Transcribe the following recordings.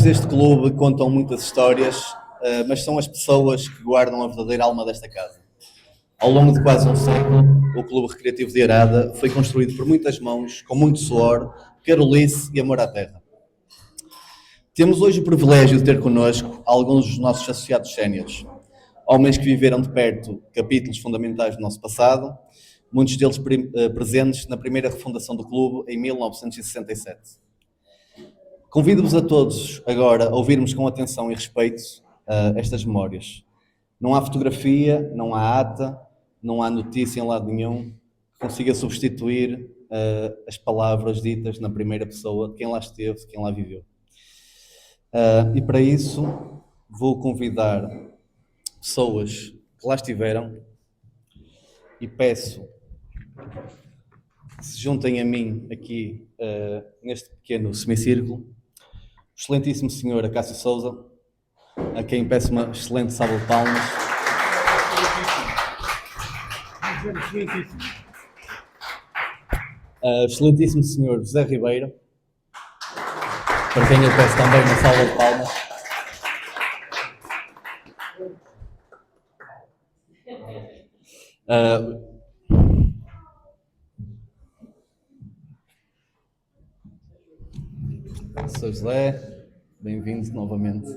deste clube contam muitas histórias, mas são as pessoas que guardam a verdadeira alma desta casa. Ao longo de quase um século, o Clube Recreativo de Arada foi construído por muitas mãos, com muito suor, carolice e amor à terra. Temos hoje o privilégio de ter connosco alguns dos nossos associados séniores, homens que viveram de perto capítulos fundamentais do nosso passado, muitos deles presentes na primeira refundação do clube em 1967. Convido-vos a todos agora a ouvirmos com atenção e respeito estas memórias. Não há fotografia, não há ata, não há notícia em lado nenhum que consiga substituir as palavras ditas na primeira pessoa de quem lá esteve, de quem lá viveu. E para isso vou convidar pessoas que lá estiveram e peço que se juntem a mim aqui neste pequeno semicírculo. O excelentíssimo senhor Acácio Sousa, a quem peço uma excelente salva de palmas. Excelentíssimo senhor José Ribeiro, para quem eu peço também uma salva de palmas. Sr. José, bem-vindo novamente.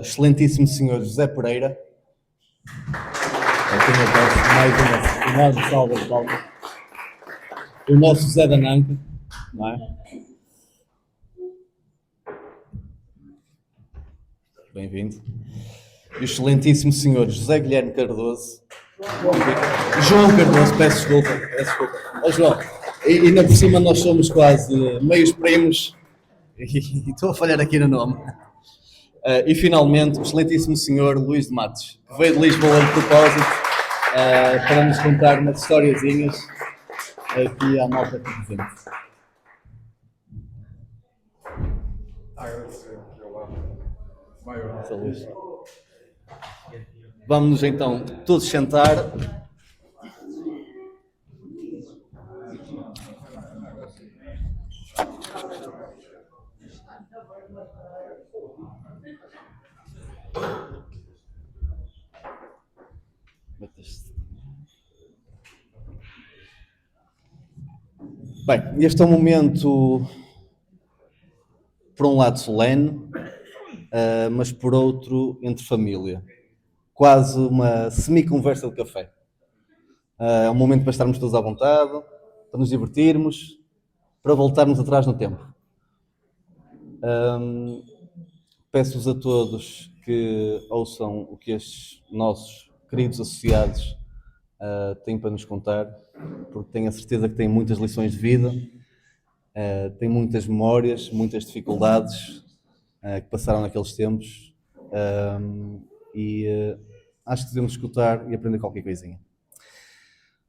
Excelentíssimo senhor José Pereira, a quem eu peço mais uma salva de palmas. O nosso José da Nanca, não é? Bem-vindo. E o excelentíssimo senhor José Guilherme Cardoso. João Cardoso, peço desculpa. Oh, João, e ainda por cima nós somos quase meios primos e estou a falhar aqui no nome. E finalmente o excelentíssimo senhor Luís de Matos, que veio de Lisboa de propósito para nos contar umas historiazinhas aqui à malta presente. Vamos então todos sentar. Bem, este é um momento, por um lado, solene, mas por outro, entre família. Quase uma semi-conversa de café. É um momento para estarmos todos à vontade, para nos divertirmos, para voltarmos atrás no tempo. Peço-vos a todos que ouçam o que estes nossos queridos associados têm para nos contar, porque tenho a certeza que têm muitas lições de vida, têm muitas memórias, muitas dificuldades que passaram naqueles tempos e acho que devemos escutar e aprender qualquer coisinha.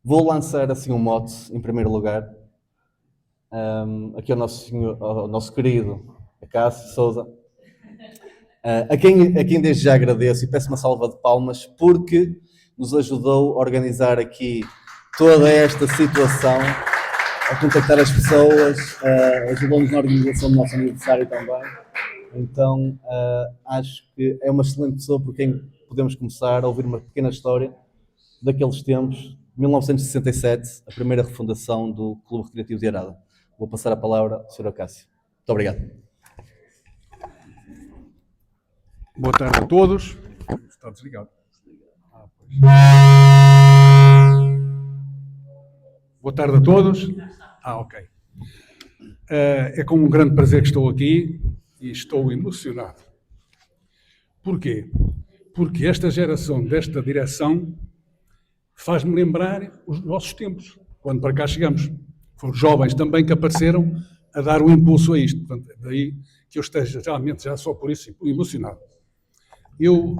Vou lançar assim um mote, em primeiro lugar, aqui ao nosso querido Acácio Sousa, a quem desde já agradeço e peço uma salva de palmas, porque nos ajudou a organizar aqui toda esta situação, a contactar as pessoas, ajudou-nos na organização do nosso aniversário também. Então, acho que é uma excelente pessoa por quem podemos começar a ouvir uma pequena história daqueles tempos, 1967, a primeira refundação do Clube Recreativo de Arada. Vou passar a palavra ao Sr. Acácio. Muito obrigado. Boa tarde a todos. Está desligado. Boa tarde a todos. Ok. É com um grande prazer que estou aqui e estou emocionado. Porquê? Porque esta geração desta direção faz-me lembrar os nossos tempos, quando para cá chegamos. Foram jovens também que apareceram a dar o impulso a isto. Portanto, daí que eu esteja realmente já só por isso emocionado. Eu,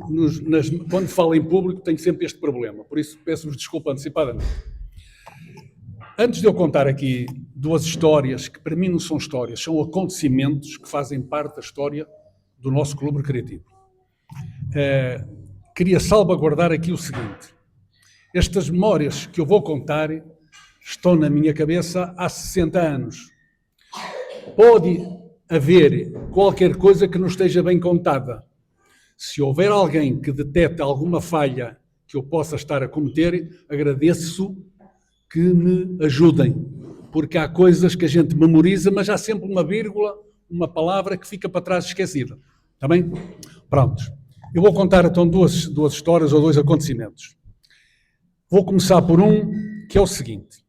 quando falo em público, tenho sempre este problema, por isso peço-vos desculpa antecipadamente. Antes de eu contar aqui duas histórias, que para mim não são histórias, são acontecimentos que fazem parte da história do nosso clube recreativo. Queria salvaguardar aqui o seguinte: estas memórias que eu vou contar estão na minha cabeça há 60 anos. haver qualquer coisa que não esteja bem contada. Se houver alguém que detecte alguma falha que eu possa estar a cometer, agradeço que me ajudem, porque há coisas que a gente memoriza, mas há sempre uma vírgula, uma palavra que fica para trás esquecida. Está bem? Prontos. Eu vou contar então duas histórias ou dois acontecimentos. Vou começar por um que é o seguinte.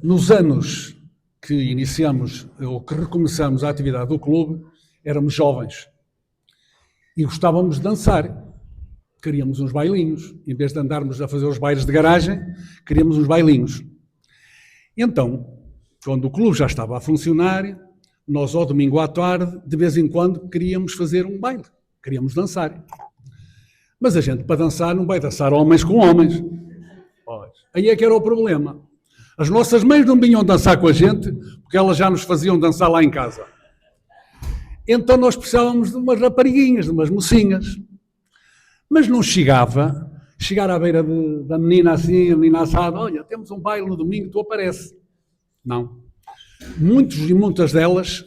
Nos anos que iniciamos, ou que recomeçamos a atividade do clube, éramos jovens e gostávamos de dançar. Queríamos uns bailinhos. Em vez de andarmos a fazer os bailes de garagem, queríamos uns bailinhos. Então, quando o clube já estava a funcionar, nós ao domingo à tarde, de vez em quando, queríamos fazer um baile. Queríamos dançar. Mas a gente, para dançar, não vai dançar homens com homens. Aí é que era o problema. As nossas mães não vinham dançar com a gente, porque elas já nos faziam dançar lá em casa. Então nós precisávamos de umas rapariguinhas, de umas mocinhas. Mas não chegar à beira da menina assim, a menina assada, olha, temos um baile no domingo, tu aparece. Não. Muitos e muitas delas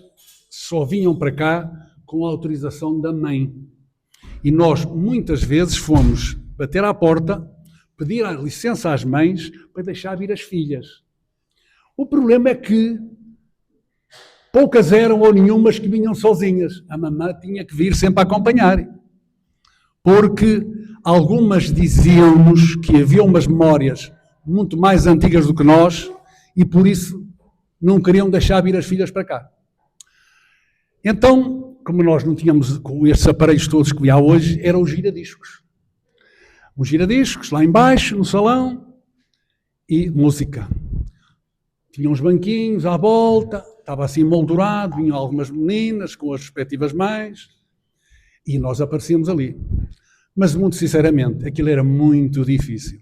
só vinham para cá com a autorização da mãe. E nós, muitas vezes, fomos bater à porta, pedir a licença às mães para deixar vir as filhas. O problema é que poucas eram ou nenhumas que vinham sozinhas. A mamã tinha que vir sempre a acompanhar. Porque algumas diziam-nos que havia umas memórias muito mais antigas do que nós e por isso não queriam deixar vir as filhas para cá. Então, como nós não tínhamos com estes aparelhos todos que há hoje, eram os giradiscos. Os giradiscos lá embaixo, no salão, e música. Tinha uns banquinhos à volta, estava assim moldurado, vinham algumas meninas com as respectivas mães, e nós aparecíamos ali. Mas, muito sinceramente, aquilo era muito difícil,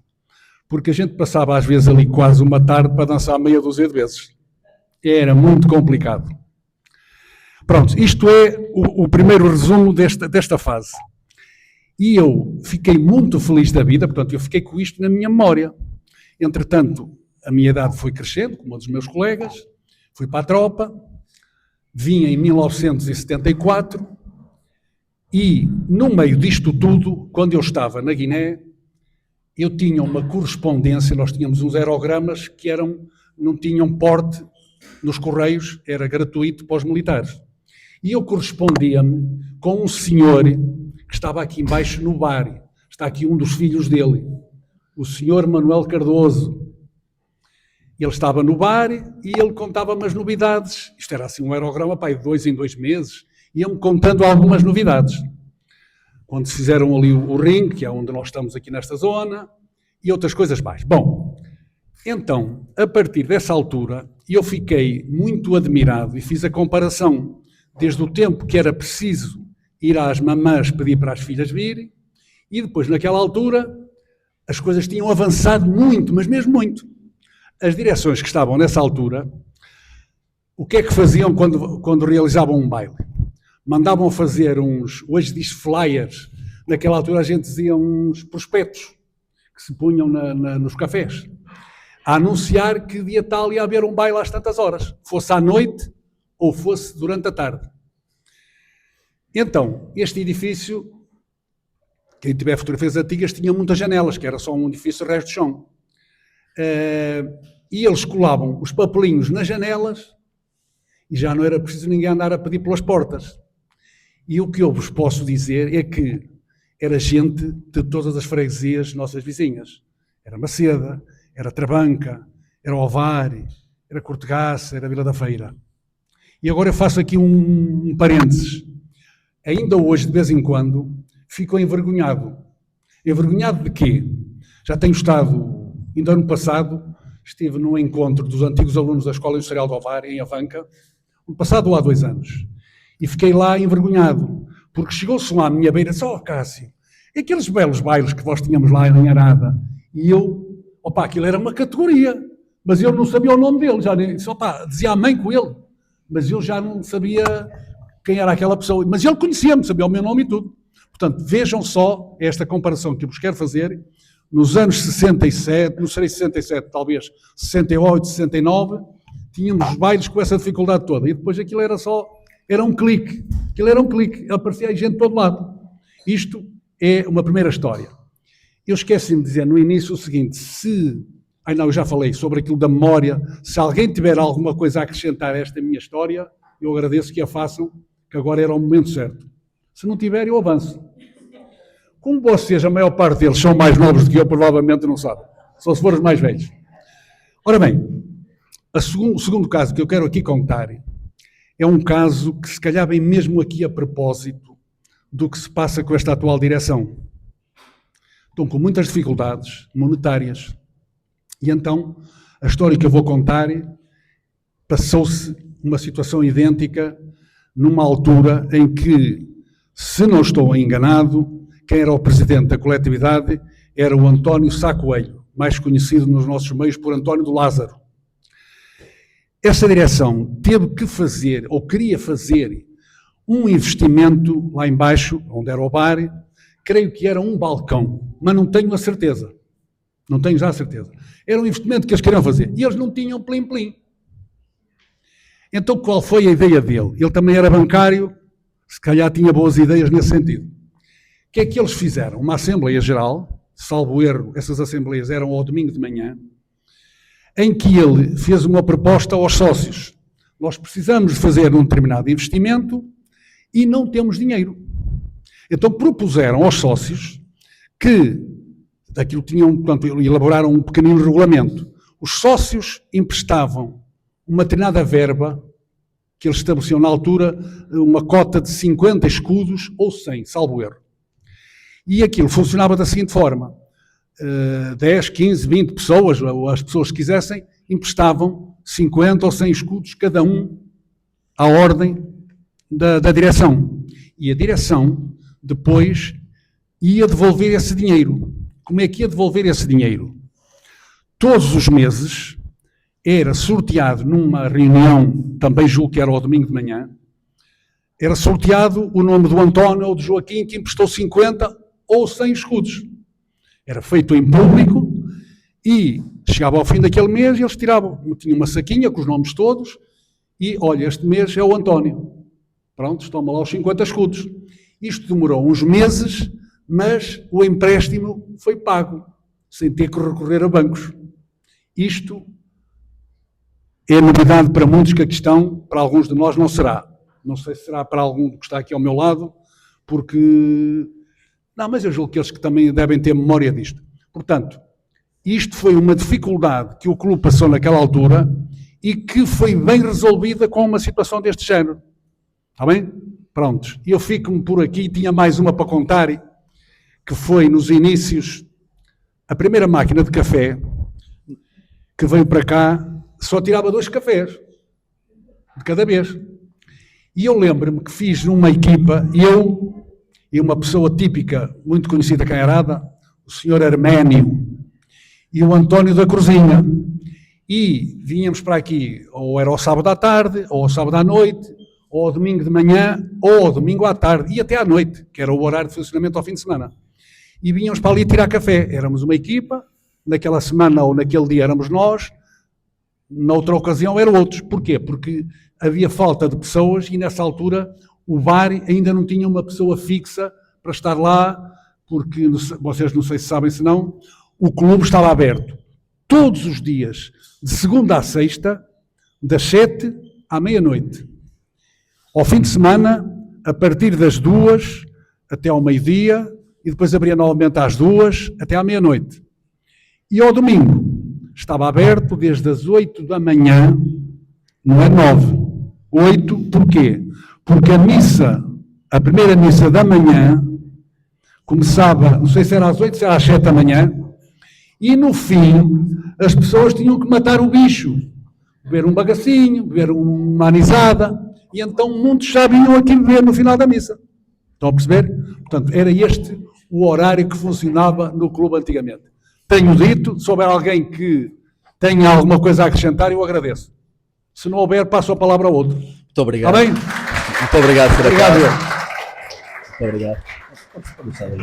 porque a gente passava às vezes ali quase uma tarde para dançar meia dúzia de vezes. Era muito complicado. Pronto, isto é o primeiro resumo desta fase. E eu fiquei muito feliz da vida, portanto, eu fiquei com isto na minha memória. Entretanto, a minha idade foi crescendo, como a dos meus colegas, fui para a tropa, vim em 1974 e, no meio disto tudo, quando eu estava na Guiné, eu tinha uma correspondência, nós tínhamos uns aerogramas que não tinham porte nos correios, era gratuito para os militares. E eu correspondia-me com um senhor que estava aqui embaixo no bar, está aqui um dos filhos dele, o senhor Manuel Cardoso. Ele estava no bar e ele contava-me as novidades. Isto era assim um aerograma, de 2 em 2 meses, ia-me contando algumas novidades. Quando se fizeram ali o ringue, que é onde nós estamos aqui nesta zona, e outras coisas mais. Bom, então, a partir dessa altura, eu fiquei muito admirado e fiz a comparação desde o tempo que era preciso ir às mamãs pedir para as filhas virem, e depois, naquela altura, as coisas tinham avançado muito, mas mesmo muito. As direções que estavam nessa altura, o que é que faziam quando realizavam um baile? Mandavam fazer hoje diz flyers, naquela altura a gente dizia uns prospectos que se punham nos cafés, a anunciar que dia tal ia haver um baile às tantas horas, fosse à noite ou fosse durante a tarde. Então, este edifício, quem tiver fotografias antigas, tinha muitas janelas, que era só um edifício resto de chão. E eles colavam os papelinhos nas janelas e já não era preciso ninguém andar a pedir pelas portas. E o que eu vos posso dizer é que era gente de todas as freguesias nossas vizinhas. Era Maceda, era Trabanca, era Ovar, era Cortegaça, era Vila da Feira. E agora eu faço aqui um parênteses. Ainda hoje, de vez em quando, fico envergonhado. Envergonhado de quê? Já tenho estado, ainda ano passado, estive num encontro dos antigos alunos da Escola Industrial de Ovar, em Avanca, ano passado ou há 2 anos. E fiquei lá envergonhado, porque chegou-se lá à minha beira e disse, Cássio, aqueles belos bailes que vós tínhamos lá em Arada, e eu, aquilo era uma categoria, mas eu não sabia o nome dele, já disse, dizia a mãe com ele, mas eu já não sabia quem era aquela pessoa, mas ele conhecia-me, sabia o meu nome e tudo. Portanto, vejam só esta comparação que eu vos quero fazer, nos anos 67, não sei 67, talvez 68, 69, tínhamos bailes com essa dificuldade toda. E depois aquilo era um clique. Aquilo era um clique. Aparecia aí gente de todo lado. Isto é uma primeira história. Eu esqueci-me de dizer no início o seguinte, eu já falei sobre aquilo da memória. Se alguém tiver alguma coisa a acrescentar a esta minha história, eu agradeço que a façam, que agora era o momento certo. Se não tiver, eu avanço. Como vocês, a maior parte deles, são mais novos do que eu, provavelmente não sabem. Só se forem os mais velhos. Ora bem, o segundo caso que eu quero aqui contar é um caso que se calhar vem mesmo aqui a propósito do que se passa com esta atual direção. Estão com muitas dificuldades monetárias. E então, a história que eu vou contar passou-se uma situação idêntica numa altura em que, se não estou enganado, quem era o presidente da coletividade era o António Sá Coelho, mais conhecido nos nossos meios por António do Lázaro. Essa direção teve que fazer, ou queria fazer, um investimento lá embaixo, onde era o bar, creio que era um balcão, mas não tenho a certeza. Não tenho já a certeza. Era um investimento que eles queriam fazer. E eles não tinham plim-plim. Então, qual foi a ideia dele? Ele também era bancário, se calhar tinha boas ideias nesse sentido. O que é que eles fizeram? Uma Assembleia Geral, salvo erro, essas assembleias eram ao domingo de manhã, em que ele fez uma proposta aos sócios. Nós precisamos de fazer um determinado investimento e não temos dinheiro. Então propuseram aos sócios que, daquilo tinham, portanto, elaboraram um pequenino regulamento. Os sócios emprestavam uma determinada verba, que eles estabeleciam na altura, uma cota de 50 escudos ou 100, salvo erro. E aquilo funcionava da seguinte forma: 10, 15, 20 pessoas, ou as pessoas que quisessem, emprestavam 50 ou 100 escudos, cada um à ordem da direção. E a direção, depois, ia devolver esse dinheiro. Como é que ia devolver esse dinheiro? Todos os meses era sorteado numa reunião, também julgo que era ao domingo de manhã, era sorteado o nome do António ou do Joaquim, que emprestou 50 ou 100 escudos. Era feito em público e chegava ao fim daquele mês e eles tiravam. Tinha uma saquinha com os nomes todos e, olha, este mês é o António. Pronto, toma lá os 50 escudos. Isto demorou uns meses, mas o empréstimo foi pago, sem ter que recorrer a bancos. Isto é novidade para muitos que aqui estão, para alguns de nós não será. Não sei se será para algum que está aqui ao meu lado, porque... Não, mas eu julgo que eles que também devem ter memória disto. Portanto, isto foi uma dificuldade que o clube passou naquela altura e que foi bem resolvida com uma situação deste género. Está bem? Prontos. Eu fico-me por aqui, tinha mais uma para contar, que foi nos inícios, a primeira máquina de café que veio para cá, só tirava 2 cafés de cada vez. E eu lembro-me que fiz numa equipa, eu e uma pessoa típica, muito conhecida cá em Arada, o senhor Arménio e o António da Cruzinha. E vínhamos para aqui, ou era ao sábado à tarde, ou ao sábado à noite, ou ao domingo de manhã, ou ao domingo à tarde, e até à noite, que era o horário de funcionamento ao fim de semana. E vínhamos para ali tirar café. Éramos uma equipa, naquela semana ou naquele dia éramos nós, noutra ocasião eram outros. Porquê? Porque havia falta de pessoas e nessa altura o bar ainda não tinha uma pessoa fixa para estar lá, porque vocês não sei se sabem se não, o clube estava aberto todos os dias, de segunda à sexta, das 7 à meia-noite. Ao fim de semana, a partir das 2 até ao meio-dia, e depois abria novamente às 2 até à meia-noite. E ao domingo, estava aberto desde as 8 da manhã, não é 9, 8, porquê? Porque a primeira missa da manhã, começava, não sei se era às 8, se era às 7 da manhã, e no fim, as pessoas tinham que matar o bicho, beber um bagacinho, beber uma anisada, e então muitos já vinham aqui beber no final da missa. Estão a perceber? Portanto, era este o horário que funcionava no clube antigamente. Tenho dito, se houver alguém que tenha alguma coisa a acrescentar, eu agradeço. Se não houver, passo a palavra ao outro. Muito obrigado. Está bem? Muito obrigado, Sr. Obrigado. Muito obrigado.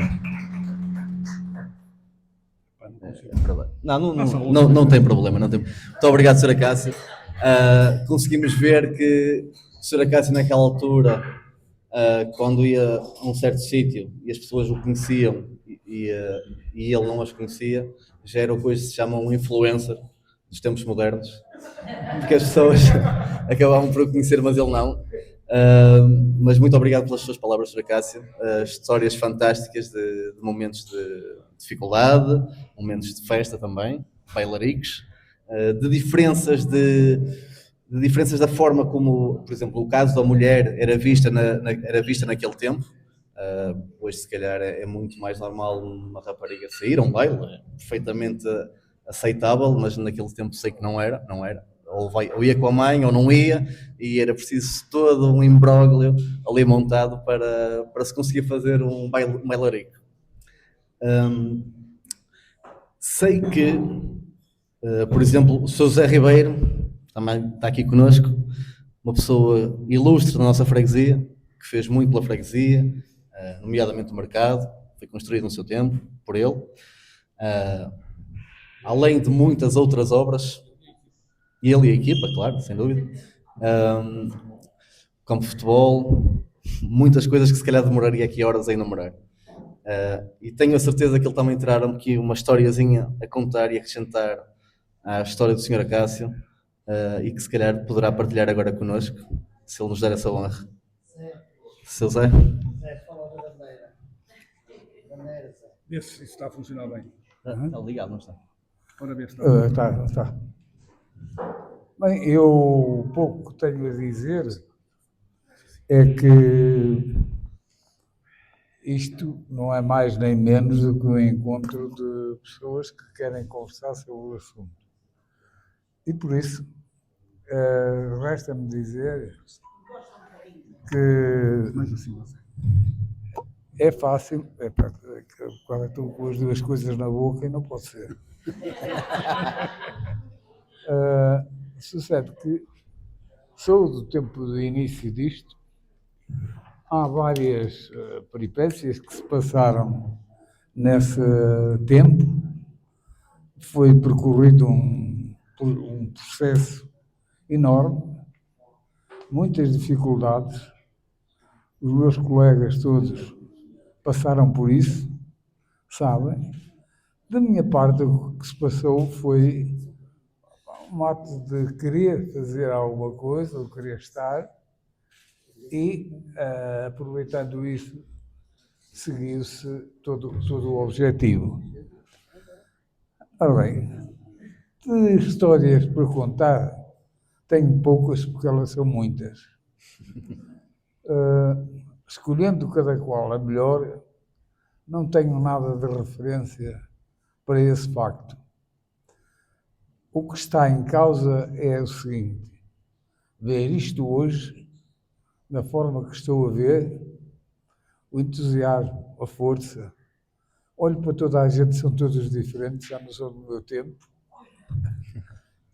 Não tem problema. Não tem... Muito obrigado, Sr. Cássio. conseguimos ver que o Sr. Acácio naquela altura, quando ia a um certo sítio e as pessoas o conheciam e ele não as conhecia, já era o que hoje se chama um influencer dos tempos modernos, porque as pessoas acabavam por o conhecer, mas ele não. Mas muito obrigado pelas suas palavras, Sr. Acácio. Histórias fantásticas de momentos de dificuldade, momentos de festa também, bailaricos, de diferenças da forma como, por exemplo, o caso da mulher era vista, era vista naquele tempo. Hoje, se calhar, é muito mais normal uma rapariga sair a um baile, é perfeitamente aceitável, mas naquele tempo sei que não era. Ou ia com a mãe ou não ia, e era preciso todo um imbróglio ali montado para se conseguir fazer um bailarico. Sei que, por exemplo, o Sr. José Ribeiro também está aqui connosco, uma pessoa ilustre da nossa freguesia, que fez muito pela freguesia, nomeadamente o mercado, foi construído no seu tempo por ele, além de muitas outras obras, e ele e a equipa, claro, sem dúvida, campo de futebol, muitas coisas que se calhar demoraria aqui horas a enumerar. E tenho a certeza que ele também terá aqui uma historiazinha a contar e acrescentar à história do Sr. Acácio, e que se calhar poderá partilhar agora connosco, se ele nos der essa honra. Seu Zé? Zé, fala da bandeira. Bandeira, Zé. Vê se isso está a funcionar bem. Está ligado, não está? Ora, vê se está. Está. Bem, eu pouco tenho a dizer é que isto não é mais nem menos do que um encontro de pessoas que querem conversar sobre o assunto. E por isso, resta-me dizer que é fácil, quando estou com as duas coisas na boca e não pode ser. Sucede que sou do tempo do início disto, há várias peripécias que se passaram nesse tempo, foi percorrido um processo enorme, muitas dificuldades, os meus colegas todos passaram por isso, sabem. Da minha parte, o que se passou foi um ato de querer fazer alguma coisa, ou querer estar, e, aproveitando isso, seguiu-se todo o objetivo. Ora bem, de histórias para contar, tenho poucas, porque elas são muitas. Escolhendo cada qual a melhor, não tenho nada de referência para esse facto. O que está em causa é o seguinte: ver isto hoje, da forma que estou a ver, o entusiasmo, a força. Olho para toda a gente, são todos diferentes, já não são do meu tempo.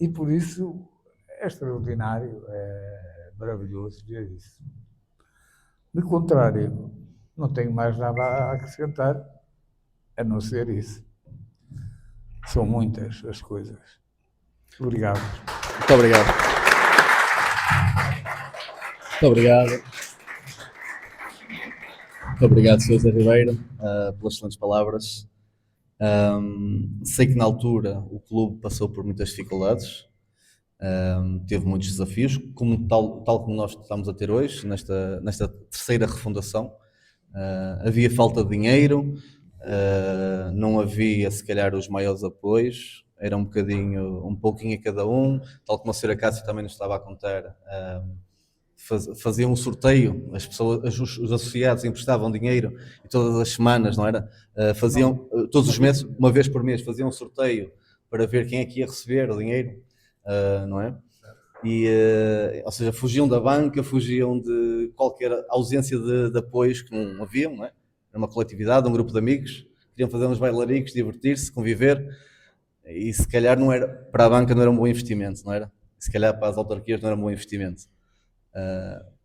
E por isso é extraordinário, é maravilhoso ver isso. De contrário, não tenho mais nada a acrescentar, a não ser isso. São muitas as coisas. Obrigado. Muito obrigado. Muito obrigado. Muito obrigado, Sr. José Ribeiro, pelas excelentes palavras. Sei que na altura o clube passou por muitas dificuldades, teve muitos desafios, tal como nós estamos a ter hoje, nesta terceira refundação. Havia falta de dinheiro, não havia se calhar os maiores apoios, era um pouquinho a cada um, tal como a Sra. Cássio também nos estava a contar. Faziam um sorteio, os associados emprestavam dinheiro e todas as semanas, não era? Faziam, todos os meses, uma vez por mês, faziam um sorteio para ver quem é que ia receber o dinheiro, não é? Ou seja, fugiam da banca, fugiam de qualquer ausência de apoios que não haviam, não é? Era uma coletividade, um grupo de amigos, queriam fazer uns bailaricos, divertir-se, conviver, e se calhar não era, para a banca não era um bom investimento, não era? Se calhar para as autarquias não era um bom investimento.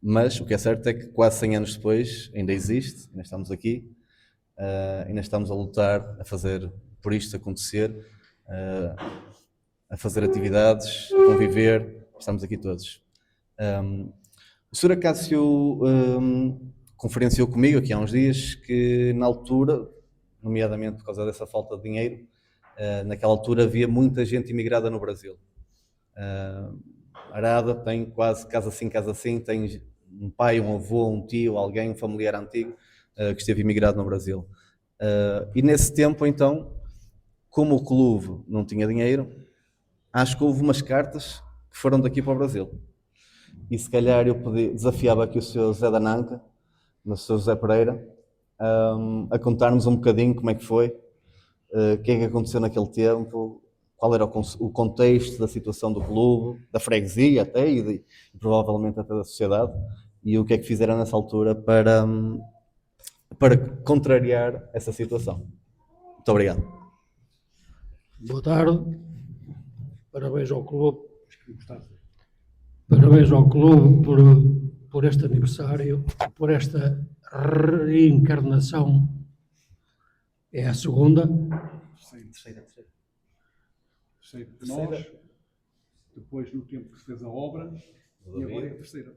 Mas o que é certo é que quase 100 anos depois ainda existe, ainda estamos aqui, ainda estamos a lutar, a fazer por isto acontecer, a fazer atividades, a conviver, estarmos aqui todos. O Sr. Acácio conferenciou comigo aqui há uns dias que na altura, nomeadamente por causa dessa falta de dinheiro, naquela altura havia muita gente imigrada no Brasil. Arada tem quase casa assim, tem um pai, um avô, um tio, alguém, um familiar antigo que esteve imigrado no Brasil. E nesse tempo, então, como o clube não tinha dinheiro, acho que houve umas cartas que foram daqui para o Brasil. E se calhar eu desafiava aqui o Sr. José da Nanca, o Sr. José Pereira, a contar-nos um bocadinho como é que foi, o que é que aconteceu naquele tempo, qual era o contexto da situação do clube, da freguesia até, e provavelmente até da sociedade, e o que é que fizeram nessa altura para contrariar essa situação. Muito obrigado. Boa tarde, parabéns ao clube. Parabéns ao clube por este aniversário, por esta reencarnação. É a segunda. Terceira. Nós, depois no tempo que se fez a obra, e agora é a terceira.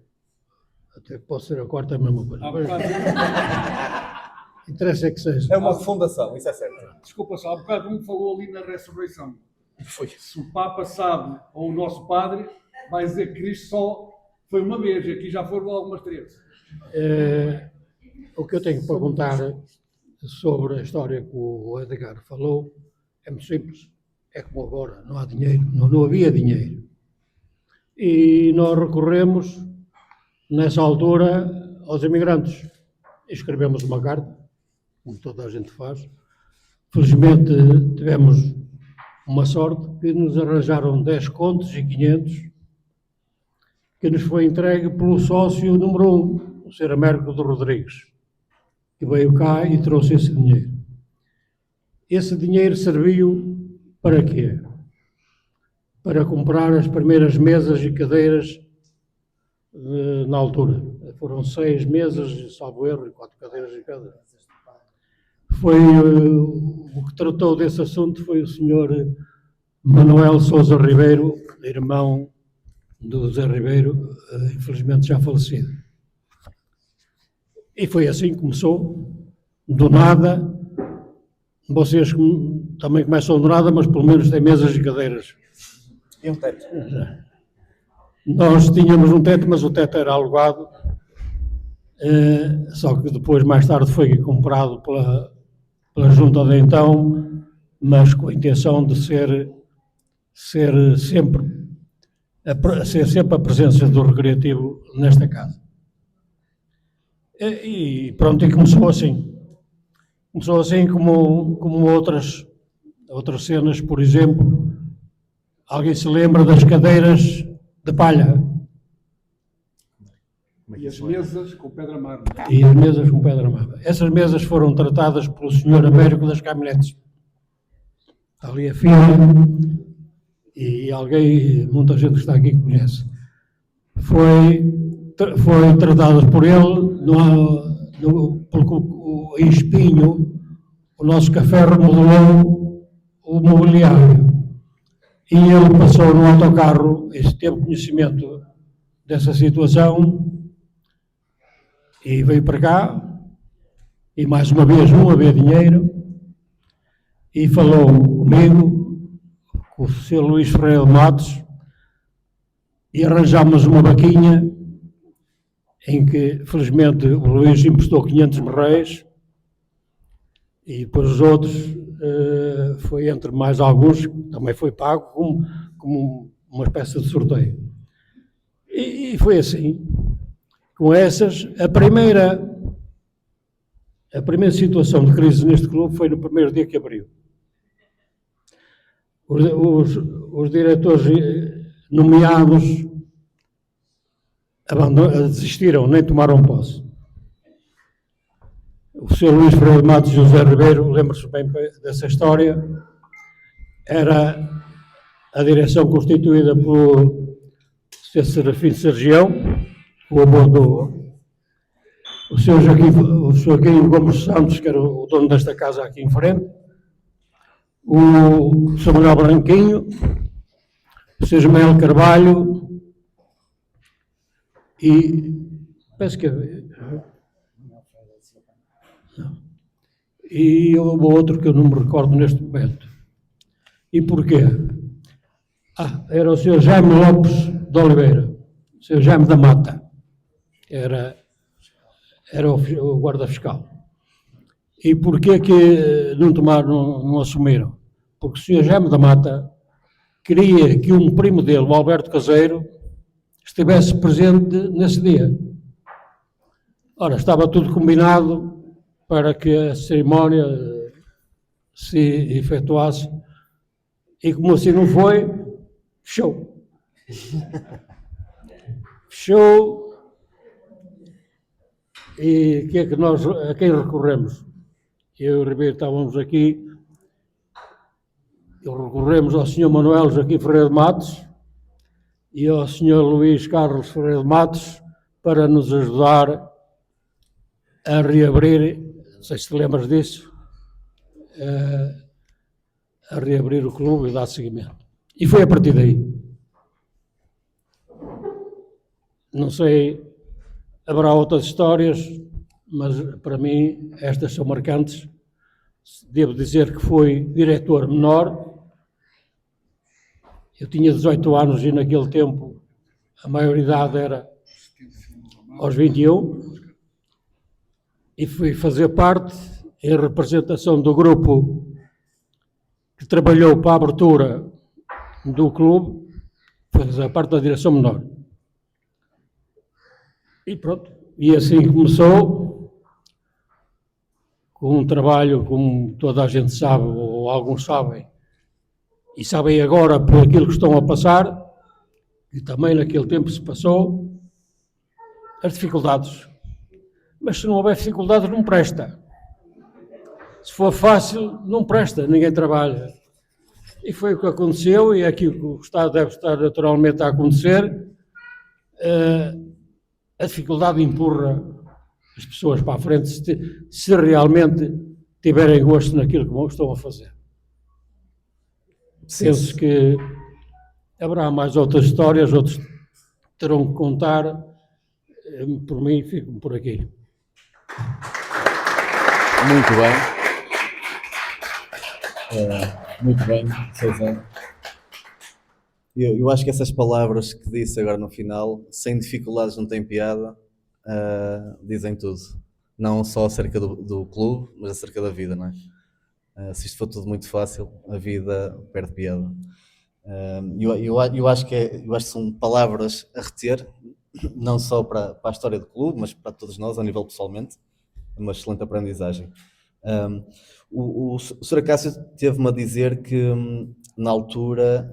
Até pode ser a quarta, a mesma coisa. Há bocado, Interessa é que seja. É uma fundação, isso é certo. desculpa só, há bocado um falou ali na ressurreição. Se o Papa sabe, ou o nosso Padre, vai dizer que Cristo só foi uma vez, aqui já foram algumas 13. O que eu tenho que perguntar sobre a história que o Edgar falou é muito simples. É como agora, não há dinheiro, não havia dinheiro. E nós recorremos, nessa altura, aos imigrantes. Escrevemos uma carta, como toda a gente faz. Felizmente tivemos uma sorte que nos arranjaram 10 contos e 500, que nos foi entregue pelo sócio número 1, o Sr. Américo de Rodrigues, que veio cá e trouxe esse dinheiro. Esse dinheiro serviu para quê? Para comprar as primeiras mesas e cadeiras na altura. Foram 6 mesas, salvo erro, e 4 cadeiras em cada. Foi o que tratou desse assunto foi o Sr. Manuel Sousa Ribeiro, irmão do Zé Ribeiro, infelizmente já falecido. E foi assim que começou, do nada. Vocês também começam do nada, mas pelo menos têm mesas e cadeiras. E um teto. Nós tínhamos um teto, mas o teto era alugado, só que depois, mais tarde, foi comprado pela junta de então, mas com a intenção de ser sempre a presença do recreativo nesta casa. E pronto, e começou assim. Começou assim como outras cenas, por exemplo, alguém se lembra das cadeiras de palha? E as mesas com pedra mármore. E as mesas com pedra mármore. Essas mesas foram tratadas pelo Sr. Américo das Caminhonetes. Ali a filha, e alguém, muita gente que está aqui conhece. Foi tratadas por ele, porque em Espinho, o nosso café remodelou o mobiliário. E ele passou no autocarro, teve conhecimento dessa situação e veio para cá, e mais uma vez não havia dinheiro, e falou comigo, com o Sr. Luís Ferreira de Matos, e arranjámos uma vaquinha em que, felizmente, o Luís emprestou 500 reais, e depois os outros, foi entre mais alguns, também foi pago como uma espécie de sorteio. E foi assim. Com essas, a primeira situação de crise neste clube foi no primeiro dia que abriu. Os diretores nomeados desistiram, nem tomaram posse. O Sr. Luís Ferreira de Matos e o José Ribeiro, lembro-se bem dessa história, era a direção constituída pelo Sr. Serafim Sergião, o avô o Sr. Joaquim Gomes Santos, que era o dono desta casa aqui em frente, o Sr. Manuel Branquinho, o Sr. Ismael Carvalho, E penso que... Não. E houve outro que eu não me recordo neste momento. E porquê? Era o Sr. Jaime Lopes de Oliveira, o Sr. Jaime da Mata, era o guarda fiscal. E porquê que não assumiram? Porque o Sr. Jaime da Mata queria que um primo dele, o Alberto Caseiro, estivesse presente nesse dia. Ora, estava tudo combinado para que a cerimónia se efetuasse, e como assim não foi, fechou. Fechou. E a quem recorremos? Eu e o Ribeiro estávamos aqui, recorremos ao Sr. Manuel Joaquim Ferreira de Matos e ao Sr. Luís Carlos Ferreira de Matos para nos ajudar a reabrir, não sei se te lembras disso, a reabrir o clube e dar seguimento. E foi a partir daí. Não sei, haverá outras histórias, mas para mim estas são marcantes. Devo dizer que fui diretor menor. Eu tinha 18 anos e naquele tempo a maioridade era aos 21. E fui fazer parte, em representação do grupo que trabalhou para a abertura do clube, fazer parte da direção menor. E pronto, e assim começou, com um trabalho, como toda a gente sabe, ou alguns sabem, e sabem agora por aquilo que estão a passar, e também naquele tempo se passou, as dificuldades. Mas se não houver dificuldades, não presta. Se for fácil, não presta, ninguém trabalha. E foi o que aconteceu, e é aquilo que deve estar naturalmente a acontecer. A dificuldade empurra as pessoas para a frente se realmente tiverem gosto naquilo que estão a fazer. Sim. Penso que haverá mais outras histórias, outros terão que contar. Por mim, fico por aqui. Muito bem. Muito bem, César. Eu acho que essas palavras que disse agora no final, sem dificuldades não tem piada, dizem tudo. Não só acerca do clube, mas acerca da vida, não é? Se isto for tudo muito fácil, a vida perde piada. Eu acho que são palavras a reter, não só para a história do clube, mas para todos nós, a nível pessoalmente. Uma excelente aprendizagem. O Sr. Acácio teve-me a dizer que, na altura,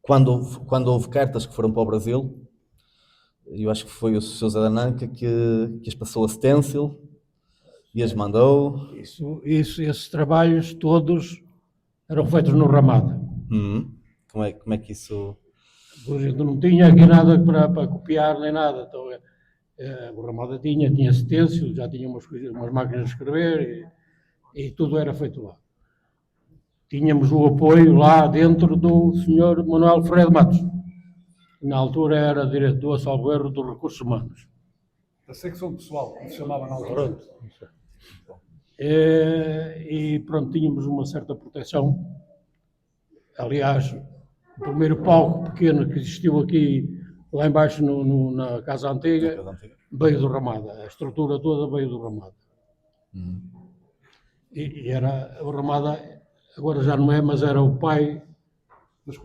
quando houve cartas que foram para o Brasil, eu acho que foi o Sr. Zé da Nanca que as passou a stencil e as mandou. Esses trabalhos todos eram feitos no Ramada. Como é que isso... A gente não tinha aqui nada para copiar nem nada. Então, o Ramada tinha stencil, já tinha umas máquinas de escrever e tudo era feito lá. Tínhamos o apoio lá dentro do Sr. Manuel Ferreira de Matos, que na altura era diretor, salvo erro, dos recursos humanos. Da secção pessoal, como se chamava na altura. E pronto, tínhamos uma certa proteção. Aliás, o primeiro palco pequeno que existiu aqui, lá embaixo na Casa Antiga, veio do Ramada. A estrutura toda veio do Ramada. E era o Ramada, agora já não é, mas era o pai,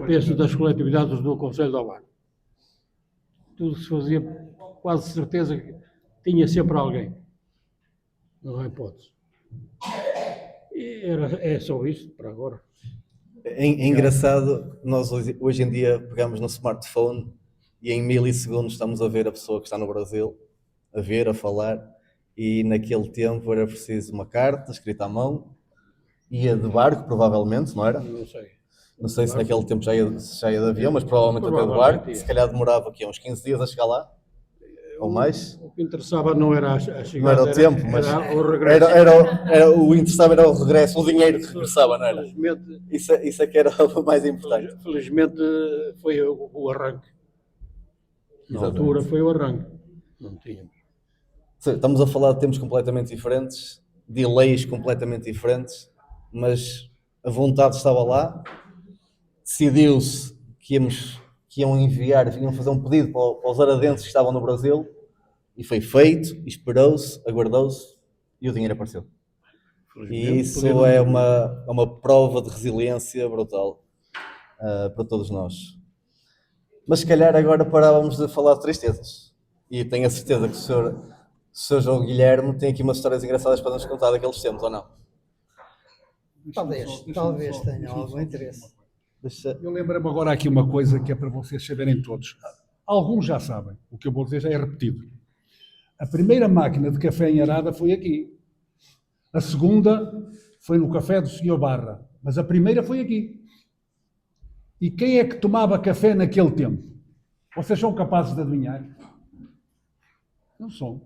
penso, das coletividades do Conselho de Ovar. Tudo se fazia, quase certeza que tinha sempre alguém. Não há hipótese. É só isto para agora. É engraçado, nós hoje em dia pegamos no smartphone e em milissegundos estamos a ver a pessoa que está no Brasil, a ver, a falar, e naquele tempo era preciso uma carta escrita à mão, ia de barco provavelmente, não era? Não sei se naquele tempo já ia de avião, mas provavelmente até de barco, se calhar demorava aqui uns 15 dias a chegar lá, ou mais. O que interessava não era a chegada, não era o tempo, mas era o regresso. O interessava era o regresso, o dinheiro que regressava, não era? Isso é que era o mais importante. Felizmente foi o arranque. Na Exatamente. altura foi o arranque. Não tínhamos. Estamos a falar de tempos completamente diferentes, de leis completamente diferentes, mas a vontade estava lá. Decidiu-se que iam enviar, iam fazer um pedido para os aradenses que estavam no Brasil, e foi feito, esperou-se, aguardou-se e o dinheiro apareceu. E isso é uma prova de resiliência brutal para todos nós. Mas se calhar agora parávamos de falar de tristezas. E tenho a certeza que o Sr. João Guilherme tem aqui umas histórias engraçadas para nos contar daqueles tempos, ou não? Talvez tenha algum interesse. Eu lembro-me agora aqui uma coisa que é para vocês saberem todos. Alguns já sabem, o que eu vou dizer já é repetido. A primeira máquina de café em Arada foi aqui. A segunda foi no café do Sr. Barra, mas a primeira foi aqui. E quem é que tomava café naquele tempo? Vocês são capazes de adivinhar? Não são.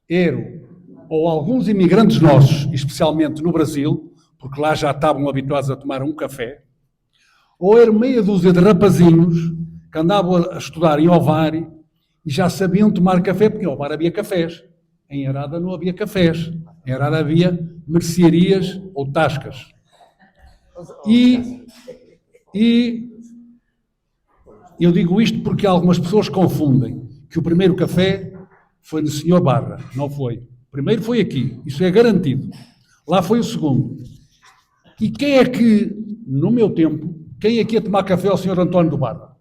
Eram ou alguns imigrantes nossos, especialmente no Brasil, porque lá já estavam habituados a tomar um café, ou era meia dúzia de rapazinhos que andavam a estudar em Ovar e já sabiam tomar café, porque em Ovar havia cafés. Em Arada não havia cafés. Em Arada havia mercearias ou tascas. E eu digo isto porque algumas pessoas confundem que o primeiro café foi no Sr. Barra. Não foi. O primeiro foi aqui. Isso é garantido. Lá foi o segundo. E quem é que, no meu tempo, quem é que ia tomar café ao Sr. António do Barra?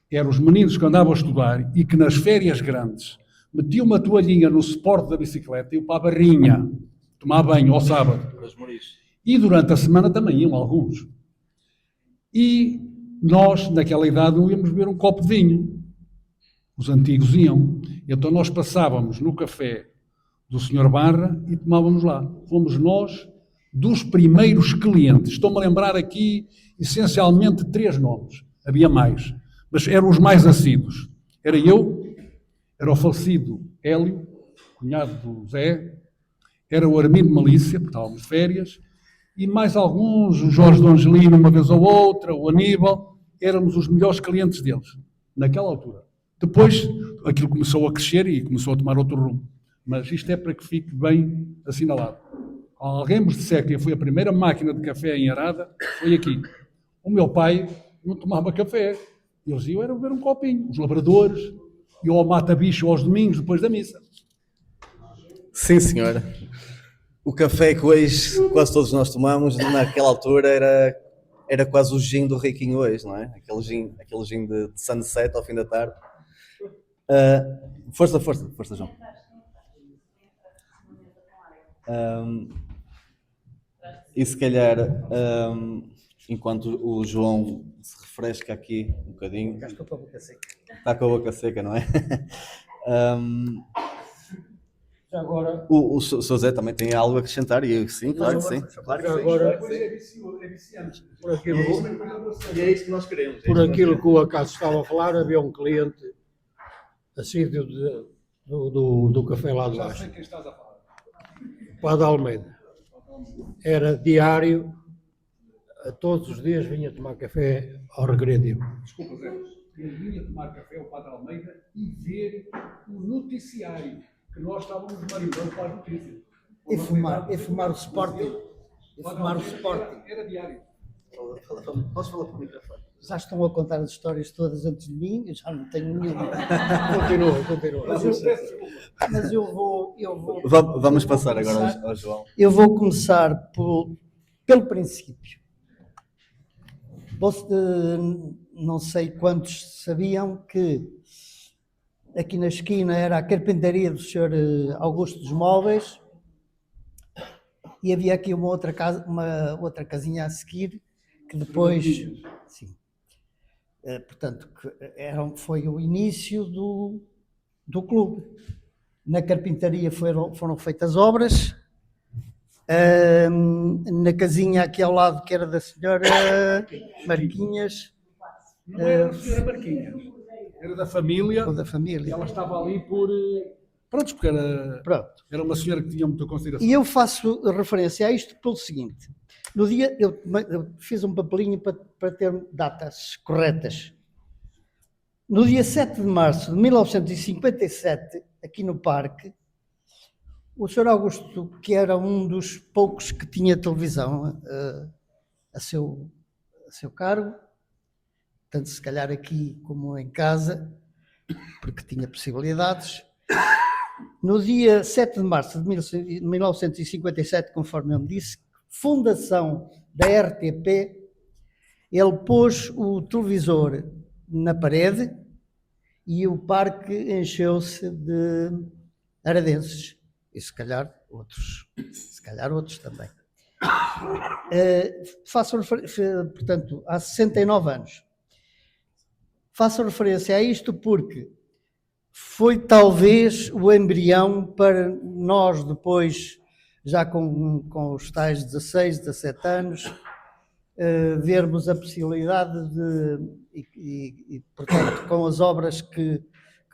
Eram os meninos que andavam a estudar e que nas férias grandes metiam uma toalhinha no suporte da bicicleta e iam para a barrinha tomar banho ao sábado. E durante a semana também iam alguns. E nós, naquela idade, não íamos beber um copo de vinho. Os antigos iam. Então nós passávamos no café do Sr. Barra e tomávamos lá. Fomos nós dos primeiros clientes. Estou-me a lembrar aqui, essencialmente, 3 nomes. Havia mais, mas eram os mais assíduos. Era eu, era o falecido Hélio, cunhado do Zé, era o Armindo Malícia, porque estávamos de férias, e mais alguns, o Jorge do Angelino, uma vez ou outra, o Aníbal, éramos os melhores clientes deles, naquela altura. Depois, aquilo começou a crescer e começou a tomar outro rumo. Mas isto é para que fique bem assinalado. Alguém me disser que foi a primeira máquina de café em Arada, foi aqui. O meu pai não tomava café. Eles iam era beber um copinho. Os labradores, iam ao mata-bicho aos domingos, depois da missa. Sim, senhora. O café que hoje quase todos nós tomamos, naquela altura era quase o gin do Riquinho hoje, não é? Aquele gin de sunset ao fim da tarde. Força, João. E se calhar, enquanto o João se refresca aqui um bocadinho. Estou com a boca seca. Está com a boca seca, não é? Já agora, O Sr. Zé também tem algo a acrescentar, e eu, sim, claro que sim. Claro que já sim. agora Por aquilo, E é isso que nós queremos. por aquilo que o Acaso estava a falar, havia um cliente assíduo do café lá de já baixo, sei quem estás a falar. Padre Almeida. Era diário, todos os dias vinha tomar café ao recreativo. Desculpa, Zé. Ele vinha tomar café ao Padre Almeida e ver o noticiário, que nós estávamos marimbando para as notícias. E fumar o Sporting. E fumar o Sporting. Era diário. Podes falar para o microfone? Já estão a contar as histórias todas antes de mim, eu já não tenho nenhuma. Continua. Mas eu vou Vamos passar agora ao João. Eu vou começar pelo princípio. Não sei quantos sabiam que aqui na esquina era a carpintaria do Sr. Augusto dos Móveis e havia aqui uma outra casinha a seguir que depois, sim, portanto, foi o início do clube. Na carpintaria foram feitas obras. Na casinha aqui ao lado, que era da senhora Marquinhas. Não era da senhora Marquinhas, era da família. Ou da E família. ela estava ali por... Pronto, porque Pronto. era uma senhora que tinha muita consideração. E eu faço referência a isto pelo seguinte. No dia, eu fiz um papelinho para ter datas corretas. No dia 7 de março de 1957, aqui no Parque, o Sr. Augusto, que era um dos poucos que tinha televisão a seu cargo, tanto se calhar aqui como em casa, porque tinha possibilidades, no dia 7 de março de 1957, conforme eu me disse, fundação da RTP, ele pôs o televisor na parede e o parque encheu-se de aradenses. E se calhar outros também. Portanto, há 69 anos. Faço referência a isto porque foi talvez o embrião para nós depois, já com os tais 16, 17 anos, vermos a possibilidade de, portanto, com as obras que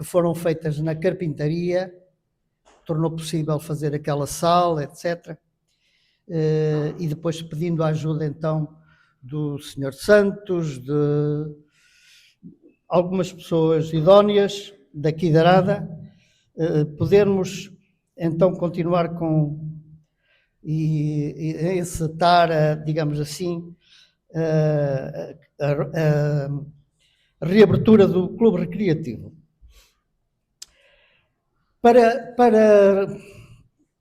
foram feitas na carpintaria, tornou possível fazer aquela sala, etc. E depois pedindo a ajuda, então, do Sr. Santos, de algumas pessoas idóneas daqui da Arada, podermos, então, continuar e encetar, digamos assim, a reabertura do Clube Recreativo. Para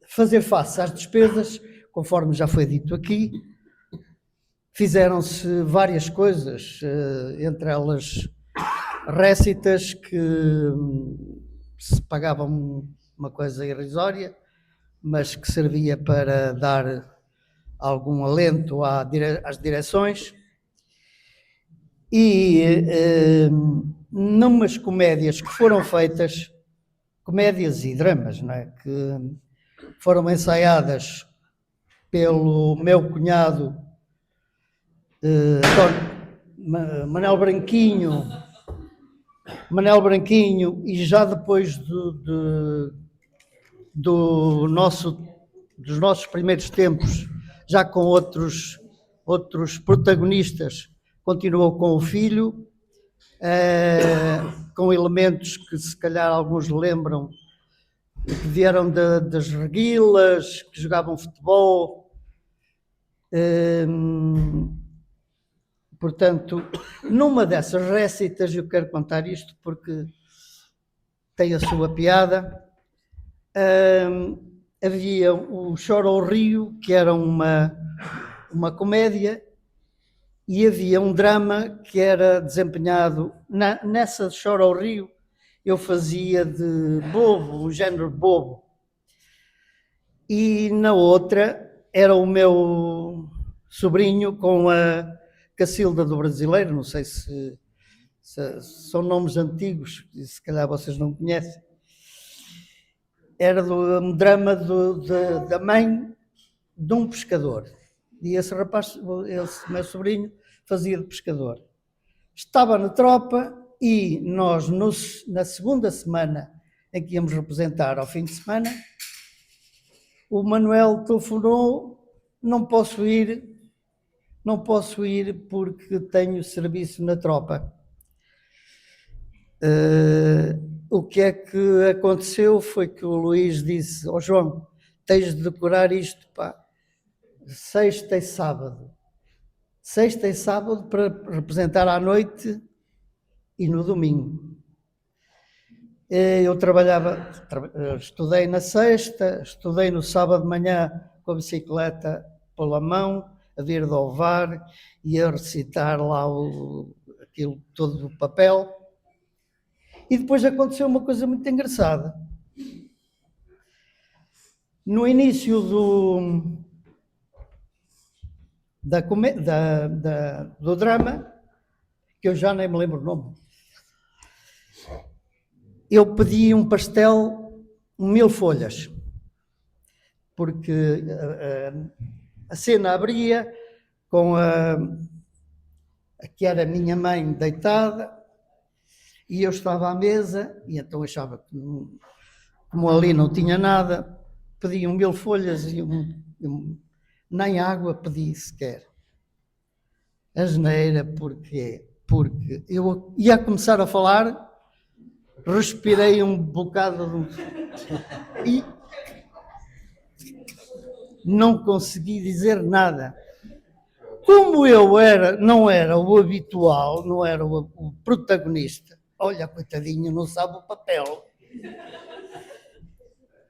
fazer face às despesas, conforme já foi dito aqui, fizeram-se várias coisas, entre elas récitas que se pagavam uma coisa irrisória, mas que servia para dar algum alento às direções. E numas comédias que foram feitas, comédias e dramas, não é? Que foram ensaiadas pelo meu cunhado Manel Branquinho, e já depois dos nossos primeiros tempos, já com outros protagonistas, continuou com o filho, com elementos que se calhar alguns lembram, que vieram das reguilas, que jogavam futebol. Portanto, numa dessas récitas, eu quero contar isto porque tem a sua piada, havia o Chora ao Rio, que era uma comédia, e havia um drama que era desempenhado nessa Chora ao Rio. Eu fazia de bobo, um género bobo, e na outra era o meu sobrinho com a Cacilda do Brasileiro. Não sei se são nomes antigos, se calhar vocês não conhecem. Era um drama da mãe de um pescador, e esse rapaz, esse meu sobrinho, fazia de pescador. Estava na tropa e nós, na segunda semana em que íamos representar ao fim de semana, o Manuel telefonou: não posso ir porque tenho serviço na tropa. O que é que aconteceu foi que o Luís disse: ó João, tens de decorar isto, pá, sexta e sábado para representar à noite e no domingo. Eu estudei na sexta, estudei no sábado de manhã com a bicicleta pela mão, a vir de Ovar e a recitar lá aquilo todo do papel. E depois aconteceu uma coisa muito engraçada. No início do drama, que eu já nem me lembro o nome, eu pedi um pastel 1000 folhas, porque a cena abria com a que era a minha mãe deitada, e eu estava à mesa, e então achava que, como ali não tinha nada, pedi 1000 folhas e nem água pedi sequer. Asneira, porquê? porque eu ia começar a falar, respirei um bocado e não consegui dizer nada. Como eu não era o habitual, não era o protagonista, olha, coitadinho, não sabe o papel.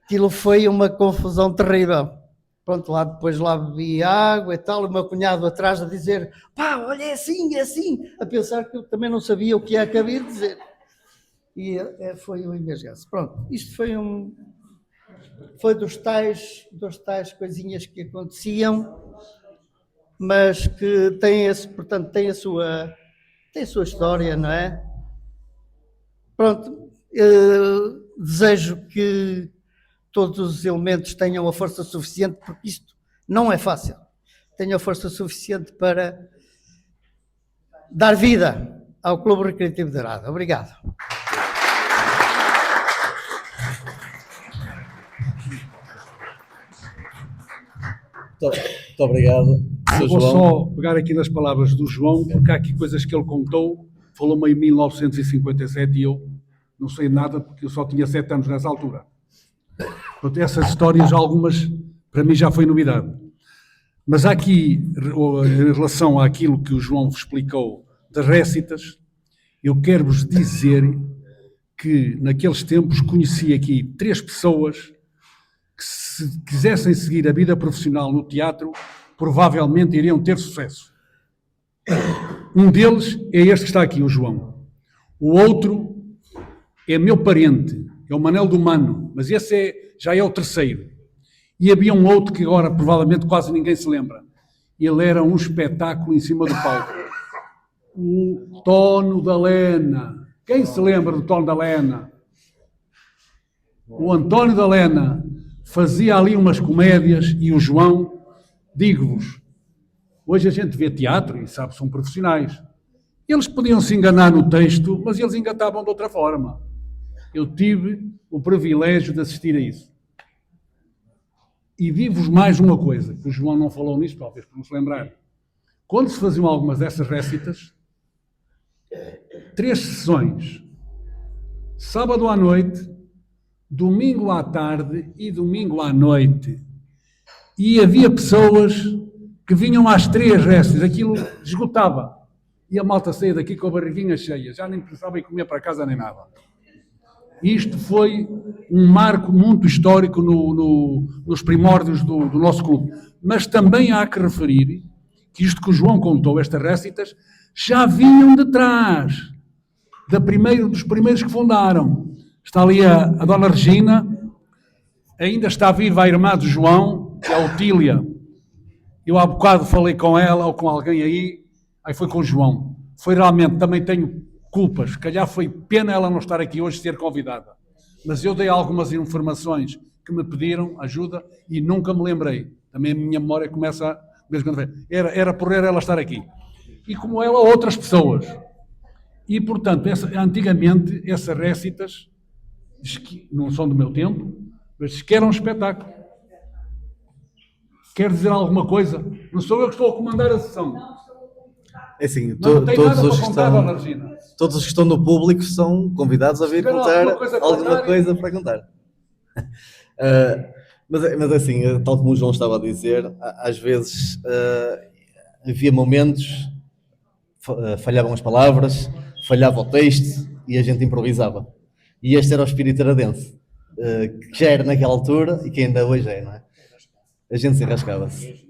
Aquilo foi uma confusão terrível. Pronto, lá depois lá bebi água e tal, o meu cunhado atrás a dizer, pá, olha, é assim, a pensar que eu também não sabia o que acabei de dizer. E foi um engasgaço. Pronto, isto foi dos tais coisinhas que aconteciam, mas que portanto, tem a sua história, não é? Pronto, desejo que todos os elementos tenham a força suficiente, porque isto não é fácil. Tenham a força suficiente para dar vida ao Clube Recreativo de Arada. Obrigado. Muito obrigado, Sr. Eu vou João. só pegar aqui nas palavras do João, porque há aqui coisas que ele contou, falou-me em 1957 e eu não sei nada, porque eu só tinha 7 anos nessa altura. Portanto, essas histórias, algumas, para mim já foi novidade. Mas há aqui, em relação àquilo que o João vos explicou das récitas, eu quero-vos dizer que naqueles tempos conheci aqui 3 pessoas que, se quisessem seguir a vida profissional no teatro, provavelmente iriam ter sucesso. Um deles é este que está aqui, o João. O outro é meu parente, é o Manel do Mano, mas esse já é o terceiro. E havia um outro que agora provavelmente quase ninguém se lembra. Ele era um espetáculo em cima do palco. O Tono da Lena. Quem se lembra do Tono da Lena? O António da Lena fazia ali umas comédias e o João, digo-vos, hoje a gente vê teatro e sabe, são profissionais. Eles podiam se enganar no texto, mas eles engatavam de outra forma. Eu tive o privilégio de assistir a isso. E digo-vos mais uma coisa, que o João não falou nisto, talvez por não se lembrar. Quando se faziam algumas dessas récitas, 3 sessões, sábado à noite, domingo à tarde e domingo à noite. E havia pessoas que vinham às 3 récitas, aquilo esgotava. E a malta saía daqui com a barriguinha cheia, já nem precisava ir comer para casa nem nada. Isto foi um marco muito histórico nos primórdios do nosso clube. Mas também há que referir que isto que o João contou, estas récitas, já vinham de trás, dos primeiros que fundaram. Está ali a Dona Regina, ainda está viva a irmã do João, que é a Otília. Eu há bocado falei com ela ou com alguém aí foi com o João. Foi realmente, também tenho culpas, se calhar foi pena ela não estar aqui hoje ser convidada. Mas eu dei algumas informações que me pediram ajuda e nunca me lembrei. Também a minha memória começa desde quando veio. Era por ela estar aqui. E como ela, outras pessoas. E, portanto, antigamente, essas récitas, não são do meu tempo, mas que era um espetáculo. Quer dizer alguma coisa? Não sou eu que estou a comandar a sessão. É assim, Não tem nada para contar, Dona Regina. todos os que estão no público são convidados a vir contar alguma coisa para contar. Mas assim, tal como o João estava a dizer, às vezes havia momentos, falhavam as palavras, falhava o texto e a gente improvisava. E este era o espírito aradense, que já era naquela altura e que ainda hoje é, não é? A gente se enrascava-se.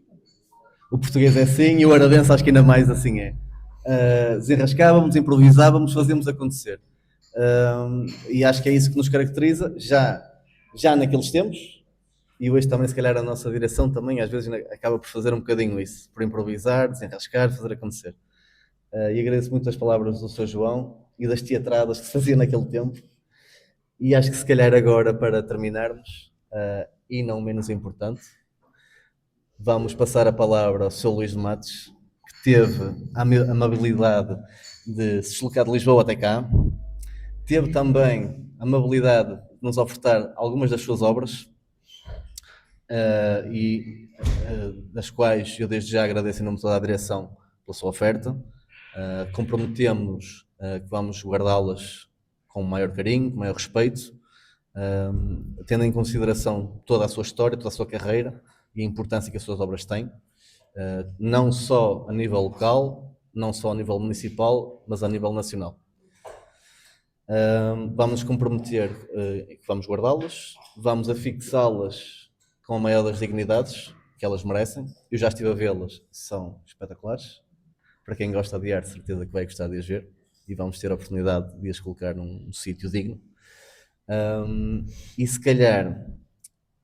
O português é assim e o aradense acho que ainda mais assim é. Desenrascávamos, improvisávamos, fazíamos acontecer. E acho que é isso que nos caracteriza já naqueles tempos, e hoje também se calhar a nossa direção também às vezes acaba por fazer um bocadinho isso, por improvisar, desenrascar, fazer acontecer. E agradeço muito as palavras do Sr. João e das teatradas que se fazia naquele tempo, e acho que se calhar agora, para terminarmos, e não menos importante, vamos passar a palavra ao Sr. Luís de Matos, que teve a amabilidade de se deslocar de Lisboa até cá, teve também a amabilidade de nos ofertar algumas das suas obras, das quais eu desde já agradeço em nome de toda a direção pela sua oferta. Comprometemos que vamos guardá-las com maior carinho, com maior respeito, tendo em consideração toda a sua história, toda a sua carreira e a importância que as suas obras têm, não só a nível local, não só a nível municipal, mas a nível nacional. Vamos comprometer que vamos guardá-las, vamos afixá-las com a maior das dignidades que elas merecem. Eu já estive a vê-las, são espetaculares. Para quem gosta de arte, certeza que vai gostar de as ver e vamos ter a oportunidade de as colocar num sítio digno. E se calhar,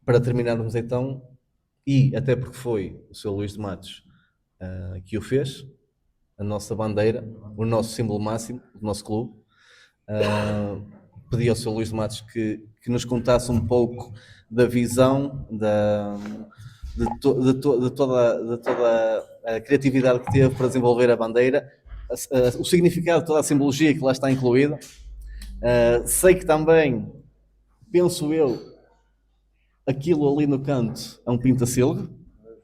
para terminarmos então, e até porque foi o Sr. Luís de Matos que o fez, a nossa bandeira, o nosso símbolo máximo do nosso clube, pedi ao Sr. Luís de Matos que nos contasse um pouco da visão, de toda a criatividade que teve para desenvolver a bandeira, o significado, toda a simbologia que lá está incluída. Sei que também, penso eu, aquilo ali no canto é um pintacilgo,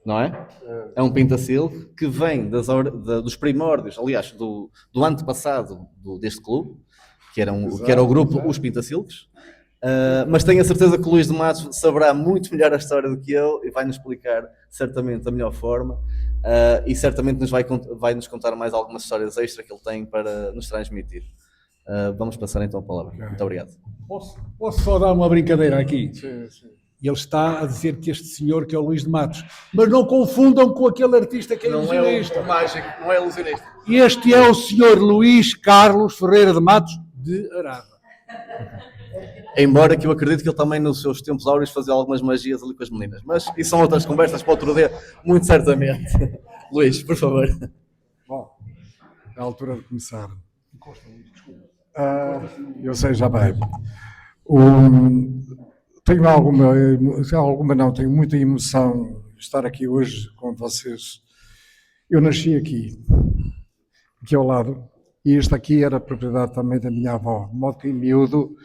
não é? É um pintacilgo que vem dos primórdios, aliás, do antepassado deste clube, que era o grupo Os Pintacilgos. Mas tenho a certeza que o Luís de Matos saberá muito melhor a história do que eu e vai-nos explicar certamente da melhor forma, e certamente vai nos contar mais algumas histórias extra que ele tem para nos transmitir. Vamos passar então a palavra. Muito obrigado. Posso só dar uma brincadeira aqui? Sim, sim. E ele está a dizer que este senhor que é o Luís de Matos, mas não confundam com aquele artista que é ilusionista. mágico, não é ilusionista. Este é o senhor Luís Carlos Ferreira de Matos de Arada. Embora que eu acredito que ele também nos seus tempos áureos fazia algumas magias ali com as meninas. Mas isso são outras conversas para outro dia, muito certamente. Luís, por favor. Bom, é a altura de começar. Eu sei, já vai. Tenho muita emoção de estar aqui hoje com vocês. Eu nasci aqui ao lado, e isto aqui era propriedade também da minha avó, de modo que em miúdo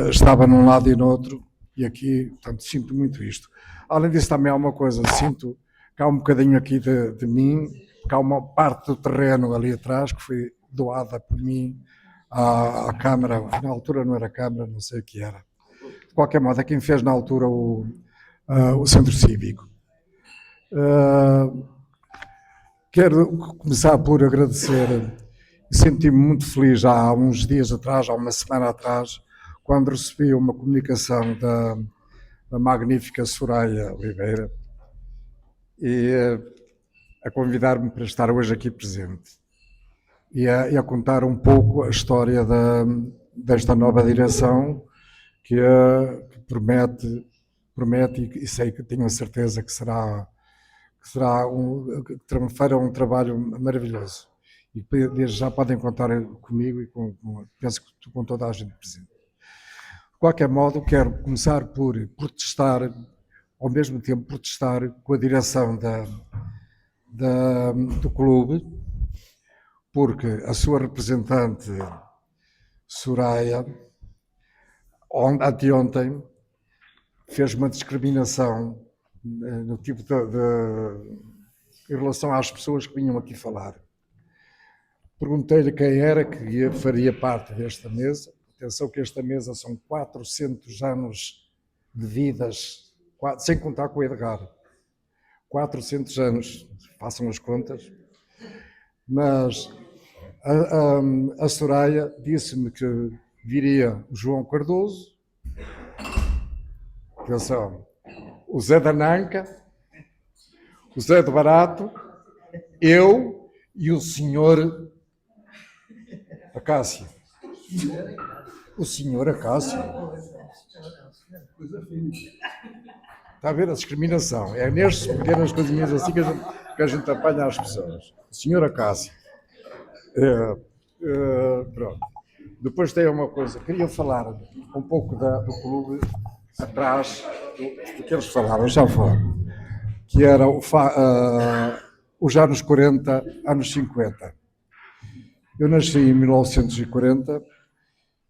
estava num lado e no outro, e aqui, portanto, sinto muito isto. Além disso, também há uma coisa, sinto que há um bocadinho aqui de mim, que há uma parte do terreno ali atrás que foi doada por mim à Câmara, na altura não era Câmara, não sei o que era. De qualquer modo, é quem fez na altura o Centro Cívico. Quero começar por agradecer, senti-me muito feliz já há uns dias atrás, há uma semana atrás, quando recebi uma comunicação da magnífica Soraya Oliveira e a convidar-me para estar hoje aqui presente e a contar um pouco a história desta nova direção que promete e sei que tenho a certeza que fará um trabalho maravilhoso. E desde já podem contar comigo e penso que com toda a gente presente. De qualquer modo, quero começar por protestar, ao mesmo tempo protestar com a direção do clube, porque a sua representante, Soraya, anteontem, fez uma discriminação no tipo em relação às pessoas que vinham aqui falar. Perguntei-lhe quem era que faria parte desta mesa. Atenção que esta mesa são 400 anos de vidas, sem contar com o Edgar. 400 anos, façam as contas. Mas a Soraya disse-me que viria o João Cardoso, atenção, o Zé da Nanca, o Zé do Barato, eu e o senhor Acácio. O senhor Acácio. Está a ver a discriminação? É nestas pequenas coisinhas assim que a gente apanha as pessoas. O senhor Acácio. Pronto. Depois tem uma coisa. Queria falar um pouco do clube atrás do que eles falaram, já foram. Que era os anos 40, anos 50. Eu nasci em 1940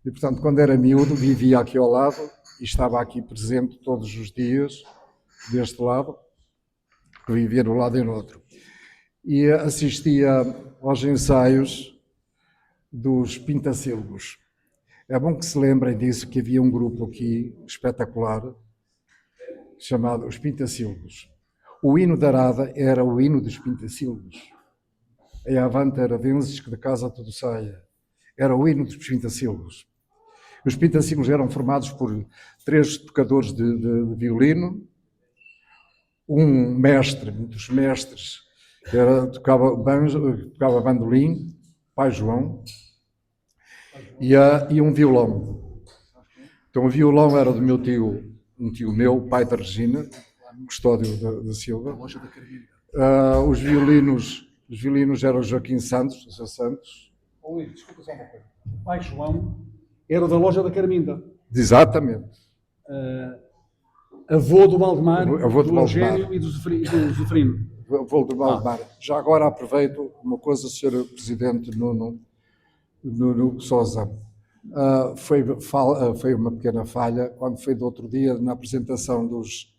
e, portanto, quando era miúdo, vivia aqui ao lado e estava aqui presente todos os dias, deste lado, que vivia de um lado e no outro. e assistia aos ensaios dos Pintacilgos. É bom que se lembrem disso, que havia um grupo aqui espetacular chamado os Pintacilgos. O hino da Arada era o hino dos Pintacilgos. E avante aradenses que de casa tudo saia. Era o hino dos Pintacilgos. Os Pintacilgos eram formados por 3 tocadores de violino, um mestre, um dos mestres, que tocava banjo, tocava bandolim, Pai João, e um violão. Então o violão era do meu tio, um tio meu, pai da Regina, Custódio da Silva. Os violinos eram o Joaquim Santos, o Sr. Santos. Desculpa só uma coisa. O Pai João era da loja da Carminda. Exatamente. Avô do Valdemar, Avô do do Valdemar. Eugênio e do Zeferino. Vou do Valdemar. Já agora aproveito uma coisa, Sr. Presidente Nuno Sousa. Foi uma pequena falha quando foi do outro dia na apresentação dos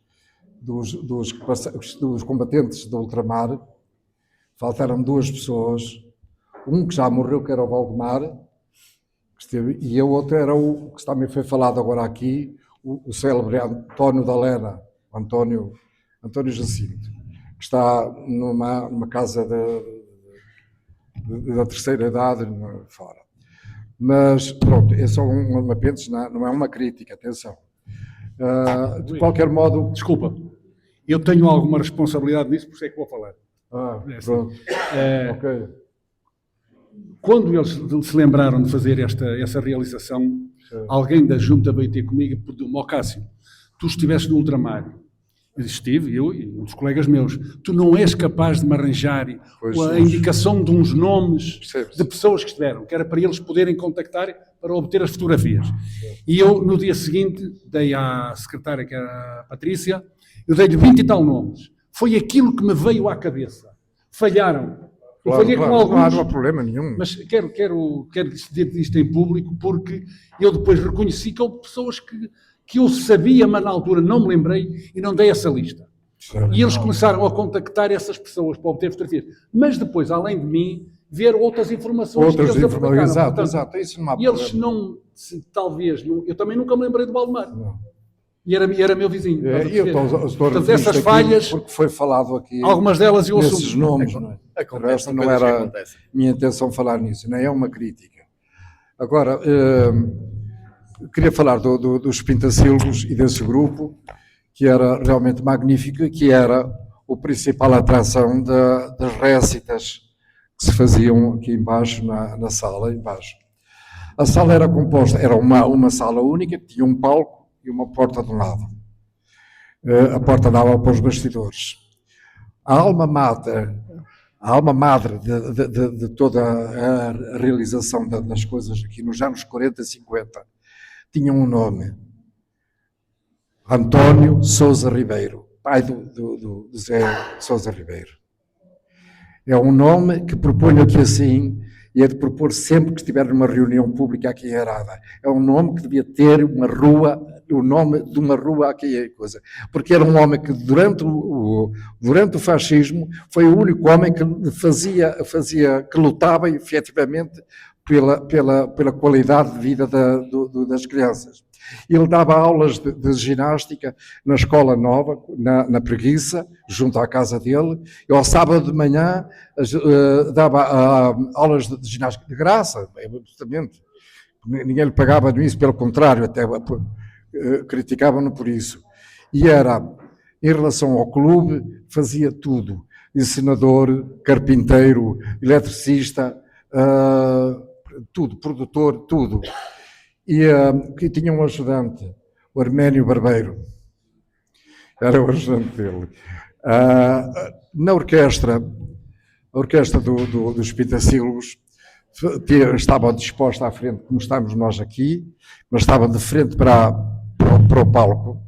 combatentes do ultramar. Faltaram 2 pessoas, um que já morreu, que era o Valdemar, que esteve, e o outro era o que também foi falado agora aqui, o célebre António da Lena, António Jacinto, que está numa casa da terceira idade fora. Mas pronto, é só um apêndice, não é uma crítica, atenção. De qualquer modo... Desculpa, eu tenho alguma responsabilidade nisso, por isso é que vou falar. Pronto. Ok. Quando eles se lembraram de fazer essa realização, alguém da junta veio ter comigo e pediu-me: ó Cássio, tu estiveste no ultramar. Eu disse: estive, eu e uns colegas meus. Tu não és capaz de me arranjar a indicação de uns nomes de pessoas que estiveram, que era para eles poderem contactar para obter as fotografias. E eu, no dia seguinte, dei à secretária, que era a Patrícia, eu dei-lhe 20 e tal nomes. Foi aquilo que me veio à cabeça. Falharam. Eu falhei com alguns, não há problema nenhum. mas quero dizer isto em público, porque eu depois reconheci que houve pessoas que eu sabia, mas na altura não me lembrei e não dei essa lista. E eles começaram a contactar essas pessoas para obter fotografias. Mas depois, além de mim, ver outras informações que eles aproveitaram. Exato, isso não há E problema. eles talvez, eu também nunca me lembrei do Valdemar. E era meu vizinho. Portanto, essas falhas, porque foi falado aqui, algumas delas eu assumo. esses nomes, não é? Acontece, Não era minha intenção falar nisso, nem é uma crítica. Agora, queria falar dos Pintacilgos e desse grupo, que era realmente magnífico e que era o principal atração das récitas que se faziam aqui embaixo, na sala embaixo. A sala era composta, era uma sala única, que tinha um palco e uma porta de um lado. A porta dava para os bastidores. A alma mater de toda a realização das coisas aqui nos anos 40 e 50 tinha um nome: António Sousa Ribeiro, pai do Zé Sousa Ribeiro. É um nome que proponho aqui assim, e é de propor sempre que estiver numa reunião pública aqui em Arada. É um nome que devia ter uma rua, o nome de uma rua aqui em coisa. Porque era um homem que durante o fascismo foi o único homem que que lutava efetivamente pela qualidade de vida das crianças. Ele dava aulas de ginástica na Escola Nova, na Preguiça, junto à casa dele, e ao sábado de manhã dava aulas de ginástica de graça, absolutamente. Ninguém lhe pagava nisso, pelo contrário, até criticavam-no por isso. E era, em relação ao clube, fazia tudo: encenador, carpinteiro, eletricista, tudo, produtor, tudo. E que tinha um ajudante, o Arménio Barbeiro, era o ajudante dele. Na orquestra, a orquestra dos Pintacilgos estava disposta à frente, como estamos nós aqui, mas estava de frente para o palco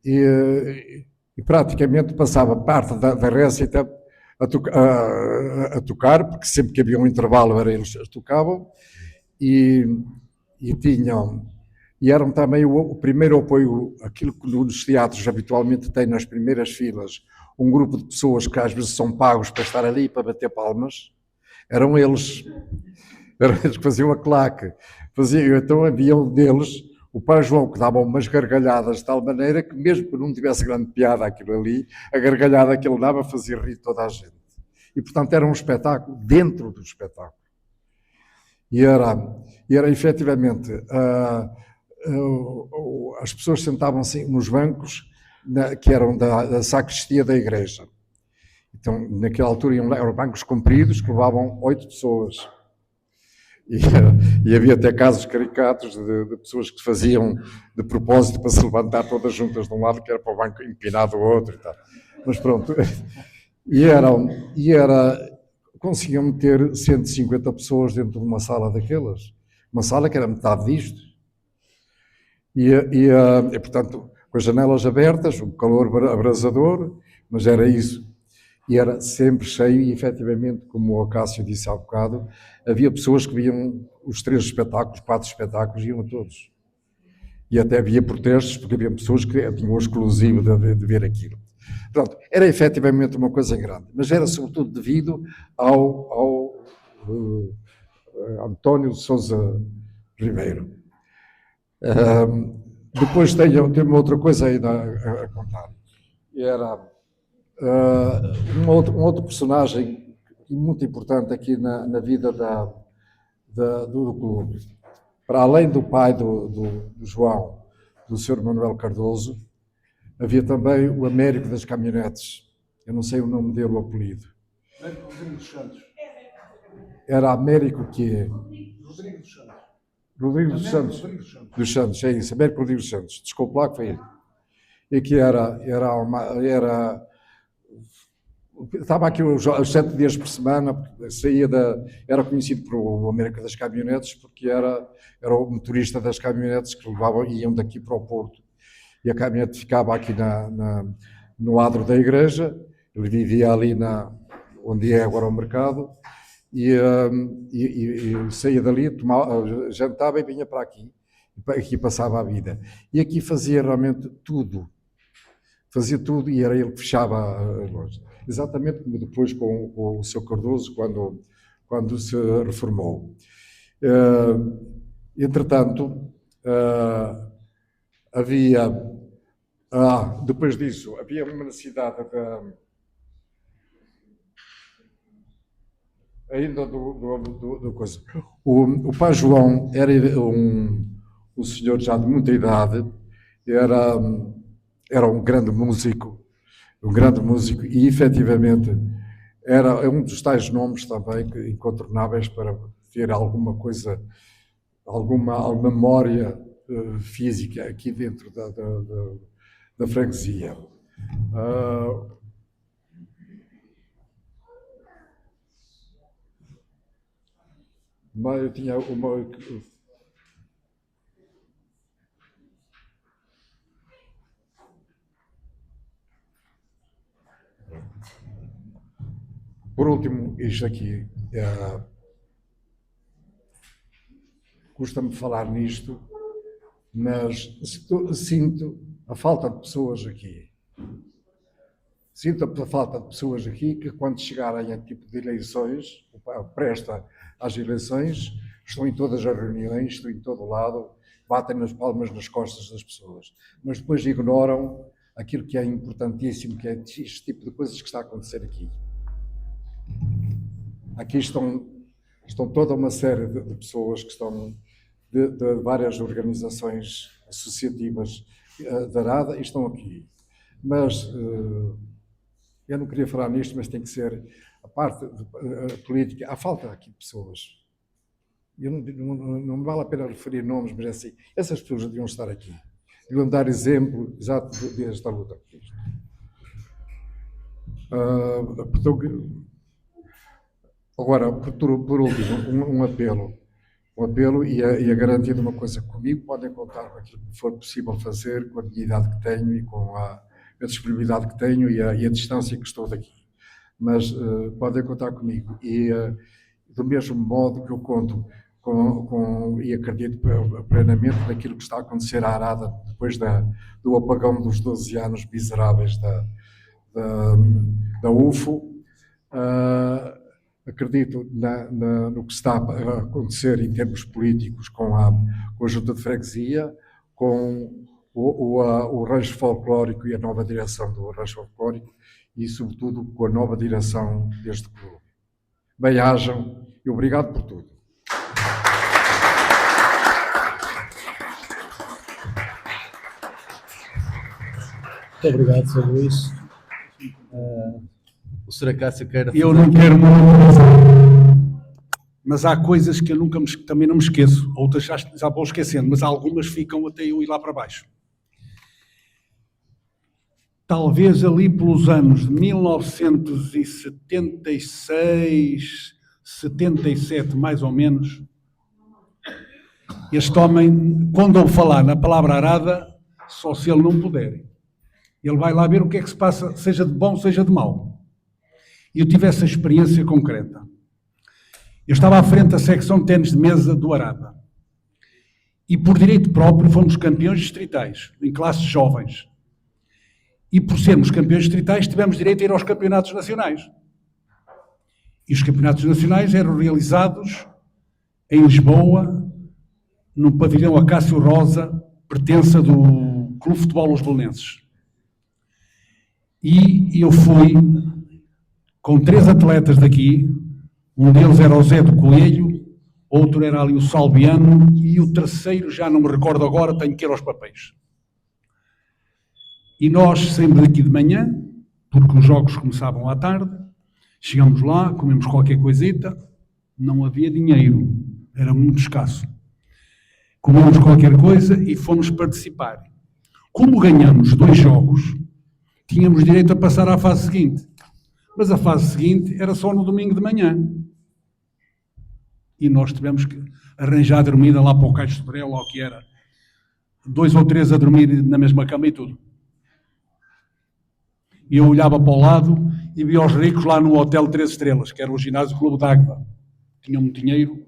e praticamente passava parte da récita a tocar, porque sempre que havia um intervalo eles tocavam. E eram também o primeiro apoio, aquilo que nos teatros habitualmente tem nas primeiras filas, um grupo de pessoas que às vezes são pagos para estar ali para bater palmas, eram eles que faziam a claque. Então havia um deles, o Pai João, que dava umas gargalhadas de tal maneira que mesmo que não tivesse grande piada aquilo ali, a gargalhada que ele dava fazia rir toda a gente. E portanto era um espetáculo dentro do espetáculo. E era efetivamente, as pessoas sentavam-se nos bancos que eram da sacristia da igreja. Então, naquela altura, eram bancos compridos que levavam 8 pessoas. E havia até casos caricatos de pessoas que faziam de propósito para se levantar todas juntas de um lado, que era para o banco empinar do outro e tal. Mas pronto. Conseguiam meter 150 pessoas dentro de uma sala daquelas. Uma sala que era metade disto. E portanto, com as janelas abertas, o calor abrasador, mas era isso. E era sempre cheio e, efetivamente, como o Acácio disse há bocado, havia pessoas que viam os 3 espetáculos, 4 espetáculos, iam a todos. E até havia protestos, porque havia pessoas que tinham o exclusivo de ver aquilo. Pronto, era efetivamente uma coisa grande, mas era sobretudo devido ao António de Sousa Ribeiro. Depois tenho uma outra coisa ainda a contar. Era um outro personagem muito importante aqui na vida do clube. Para além do pai do João, do Sr. Manuel Cardoso, havia também o Américo das Caminhonetes. Eu não sei o nome dele, o apelido. Rodrigo dos Santos. Era Américo que Rodrigo dos Santos. Rodrigo dos Santos. Dos Santos, é isso. Américo Rodrigo dos Santos. Desculpe lá que foi ele. E que estava aqui os 7 dias por semana, era conhecido por o América das Caminhonetes, porque era o motorista das caminhonetes que iam daqui para o Porto. E a caminhonete ficava aqui no adro da igreja, ele vivia ali onde é agora o mercado, e saía dali, jantava e vinha para aqui, e aqui passava a vida. E aqui fazia realmente tudo. Fazia tudo e era ele que fechava a loja. Exatamente como depois com o Sr. Cardoso, quando se reformou. Entretanto, depois disso, havia uma necessidade ainda do coisa. O Pai João era um senhor já de muita idade, era um grande músico, e efetivamente é um dos tais nomes também incontornáveis para ter alguma coisa, alguma memória física aqui dentro da freguesia. Mas eu tinha uma... Por último, isto aqui, custa-me falar nisto, mas sinto a falta de pessoas aqui. Sinto a falta de pessoas aqui que, quando chegarem a tipo de eleições, presta às eleições, estão em todas as reuniões, estão em todo o lado, batem nas palmas nas costas das pessoas, mas depois ignoram aquilo que é importantíssimo, que é este tipo de coisas que está a acontecer aqui. Aqui estão toda uma série de pessoas que estão de várias organizações associativas da Arada e estão aqui. Mas eu não queria falar nisto, mas tem que ser a parte política. Há falta aqui de pessoas. Não me vale a pena referir nomes, mas é assim, essas pessoas deviam estar aqui. Deviam dar exemplo exato desta luta. Agora, por último, um apelo e a garantia de uma coisa: comigo podem contar com aquilo que for possível fazer, com a minha idade que tenho e com a disponibilidade que tenho e a distância que estou daqui. Mas podem contar comigo e do mesmo modo que eu conto e acredito plenamente naquilo que está a acontecer à Arada depois do apagão dos 12 anos miseráveis da UFO. Acredito no que está a acontecer em termos políticos com a Junta de Freguesia, com o rancho folclórico e a nova direção do rancho folclórico e, sobretudo, com a nova direção deste clube. Bem-ajam e obrigado por tudo. Muito obrigado, Sr. Luís. O Sr. Acácio quer... Eu não quero, mas há coisas que eu também não me esqueço, outras já vou esquecendo, mas algumas ficam até eu ir lá para baixo. Talvez ali pelos anos de 1976, 77, mais ou menos, este homem, quando ouve falar na palavra arada, só se ele não puder. Ele vai lá ver o que é que se passa, seja de bom, seja de mau. E eu tive essa experiência concreta. Eu estava à frente da secção de ténis de mesa do Arada. E por direito próprio fomos campeões distritais, em classes jovens. E por sermos campeões distritais tivemos direito a ir aos campeonatos nacionais. E os campeonatos nacionais eram realizados em Lisboa, no pavilhão Acácio Rosa, pertença do Clube de Futebol Os Belenenses. E eu fui com 3 atletas daqui, um deles era o Zé do Coelho, outro era ali o Salviano e o terceiro, já não me recordo agora, tenho que ir aos papéis. E nós saímos daqui de manhã, porque os jogos começavam à tarde, chegamos lá, comemos qualquer coisita, não havia dinheiro, era muito escasso. Comemos qualquer coisa e fomos participar. Como ganhamos 2 jogos, tínhamos direito a passar à fase seguinte. Mas a fase seguinte era só no domingo de manhã. E nós tivemos que arranjar a dormida lá para o Caixo de Brel, ou o que era. 2 ou 3 a dormir na mesma cama e tudo. E eu olhava para o lado e via os ricos lá no Hotel 3 Estrelas, que era o ginásio Clube d'Água. Tinham muito dinheiro.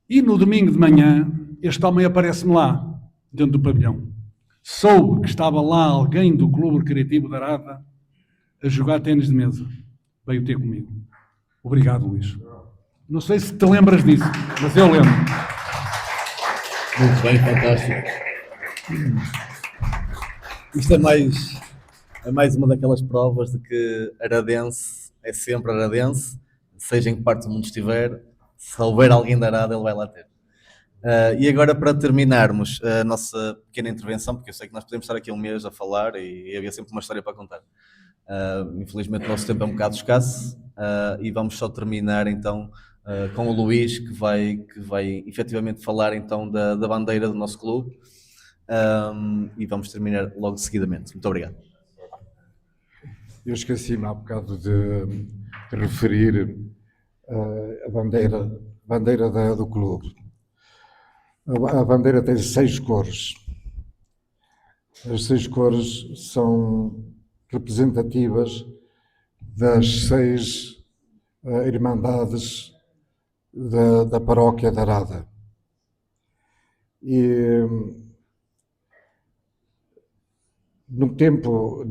E no domingo de manhã, este homem aparece-me lá, dentro do pavilhão. Soube que estava lá alguém do Clube Recreativo da Arada a jogar ténis de mesa. Veio ter comigo. Obrigado, Luís. Não sei se te lembras disso, mas eu lembro. Muito bem, fantástico. Isto é mais uma daquelas provas de que aradense é sempre aradense, seja em que parte do mundo estiver, se houver alguém da Arada, ele vai lá ter. E agora, para terminarmos a nossa pequena intervenção, porque eu sei que nós podemos estar aqui um mês a falar e havia sempre uma história para contar. Infelizmente o nosso tempo é um bocado escasso e vamos só terminar então com o Luís, que vai efetivamente falar então da bandeira do nosso clube e vamos terminar logo seguidamente. Muito obrigado. Eu esqueci-me há bocado de referir a bandeira do clube. A bandeira tem 6 cores. As 6 cores são representativas das 6 irmandades da paróquia da Arada. E no tempo,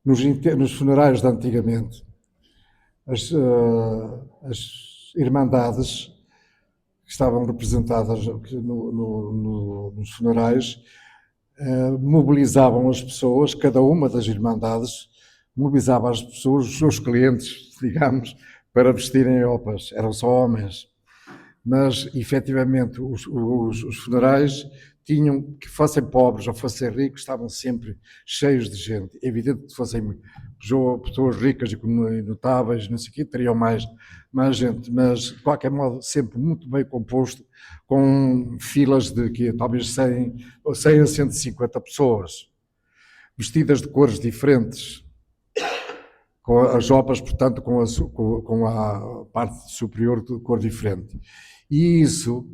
nos funerais de antigamente, as irmandades que estavam representadas nos funerais mobilizavam as pessoas, cada uma das irmandades mobilizava as pessoas, os seus clientes, digamos, para vestirem roupas. Eram só homens. Mas, efetivamente, os funerais tinham, que fossem pobres ou fossem ricos, estavam sempre cheios de gente. É evidente que fossem pessoas ricas e notáveis, não sei o quê, teriam mais gente, mas, de qualquer modo, sempre muito bem composto, com filas de talvez 100 a 150 pessoas, vestidas de cores diferentes, com as roupas, portanto, com a parte superior de cor diferente. E isso,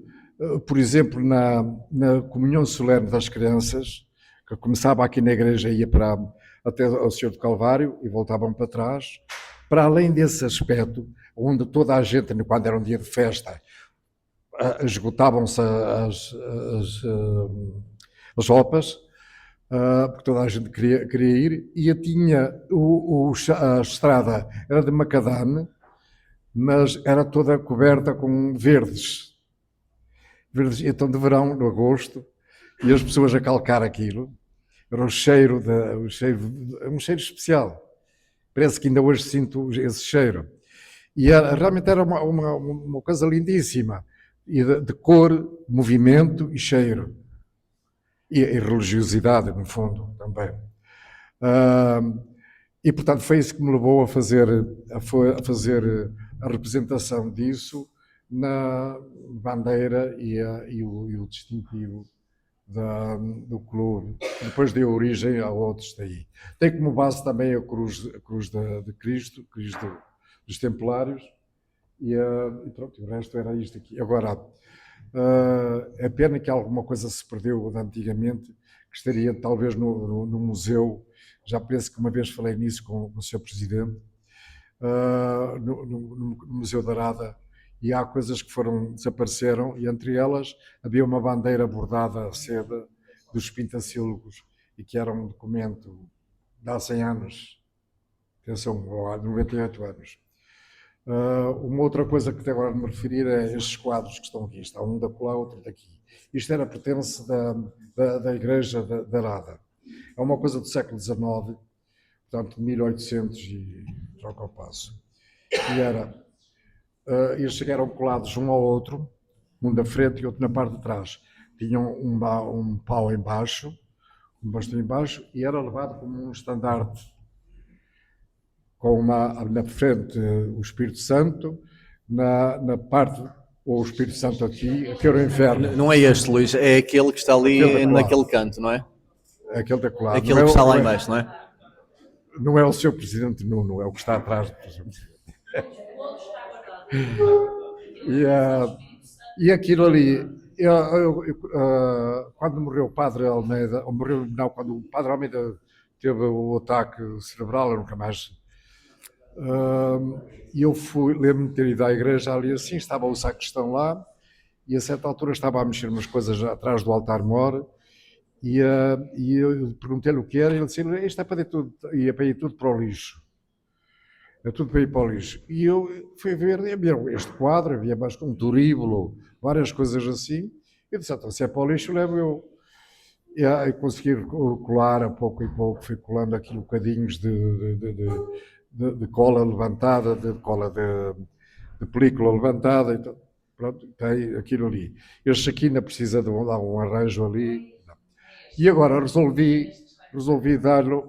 por exemplo, na comunhão solene das crianças, que começava aqui na igreja e ia até ao Senhor do Calvário e voltavam para trás, para além desse aspecto, onde toda a gente, quando era um dia de festa, esgotavam-se as roupas, porque toda a gente queria ir, e eu tinha a estrada era de macadame, mas era toda coberta com verdes. Então de verão, no agosto, e as pessoas a calcar aquilo, era um cheiro um cheiro especial. Parece que ainda hoje sinto esse cheiro. E realmente era uma coisa lindíssima, e de cor, movimento e cheiro. E religiosidade, no fundo, também. E, portanto, foi isso que me levou a fazer a representação disso na bandeira e o distintivo do clube. Depois deu origem a outros daí. Tem como base também a cruz de Cristo, dos Templários, e pronto, o resto era isto aqui. Agora, é pena que alguma coisa se perdeu de antigamente, que estaria talvez no museu. Já penso que uma vez falei nisso com o Sr. Presidente, no Museu da Arada, e há coisas que desapareceram, e entre elas havia uma bandeira bordada a seda dos Pintacílgos, e que era um documento de há 100 anos, atenção, há 98 anos. Uma outra coisa que até agora me referir é estes quadros que estão aqui. Está um da lá, outro daqui. Isto pertence da Igreja da Arada. É uma coisa do século XIX, portanto, 1800 e troca ao passo. E eles chegaram colados um ao outro, um da frente e outro na parte de trás. Tinham um pau embaixo, um bastão embaixo, e era levado como um estandarte, com na frente o Espírito Santo, na parte, ou o Espírito Santo aqui era o inferno. Não é este, Luís, é aquele que está ali naquele canto, não é? Aquele da colada. Aquele que está lá embaixo, não é? Não é o Sr. Presidente Nuno, é o que está atrás do Presidente. E aquilo ali, quando morreu o Padre Almeida, quando o Padre Almeida teve o ataque cerebral, eu nunca mais. E eu lembro-me de ter ido à igreja ali assim, estava o sacristão lá, e a certa altura estava a mexer umas coisas atrás do altar-mor, e eu perguntei-lhe o que era, e ele disse: isto é para ir tudo, para o lixo. É tudo para ir para o lixo. E eu fui ver, havia este quadro, havia mais um turíbulo, várias coisas assim. Eu disse: então, se é para o lixo, levo eu. E consegui colar a pouco e pouco, fui colando aqui bocadinhos de cola levantada, de película levantada, então, pronto, tem aquilo ali. Este aqui ainda precisa de um arranjo ali. E agora resolvi dar-lhe.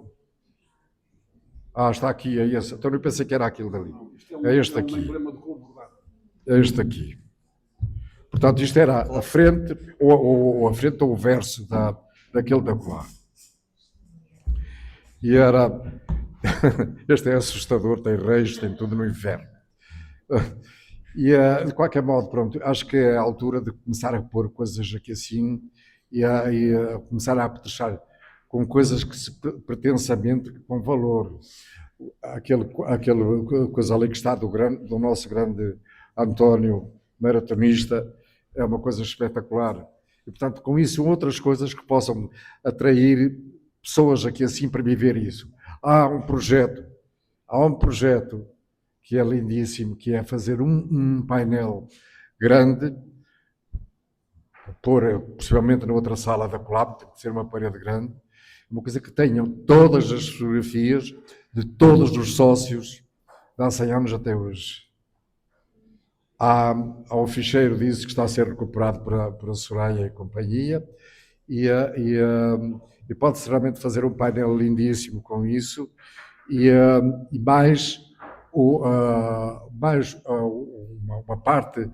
Está aqui, é esse. Então eu pensei que era aquilo dali. É este aqui. É este aqui. Portanto, isto era a frente, ou a frente ou o verso daquele da colar. E era. Este é assustador, tem reis, tem tudo no inferno. E de qualquer modo, pronto, acho que é a altura de começar a pôr coisas aqui assim e a começar a apetrejar com coisas que pretensamente com valor. Aquele coisa ali que está do nosso grande António, maratonista, é uma coisa espetacular. E, portanto, com isso, outras coisas que possam atrair pessoas aqui assim para viver isso. Há um projeto que é lindíssimo, que é fazer um painel grande, pôr possivelmente na outra sala da Colab, tem que ser uma parede grande, uma coisa que tenham todas as fotografias de todos os sócios de há 100 anos até hoje. Há um ficheiro disso que está a ser recuperado por a Soraya e companhia, e pode-se realmente fazer um painel lindíssimo com isso, e mais uma parte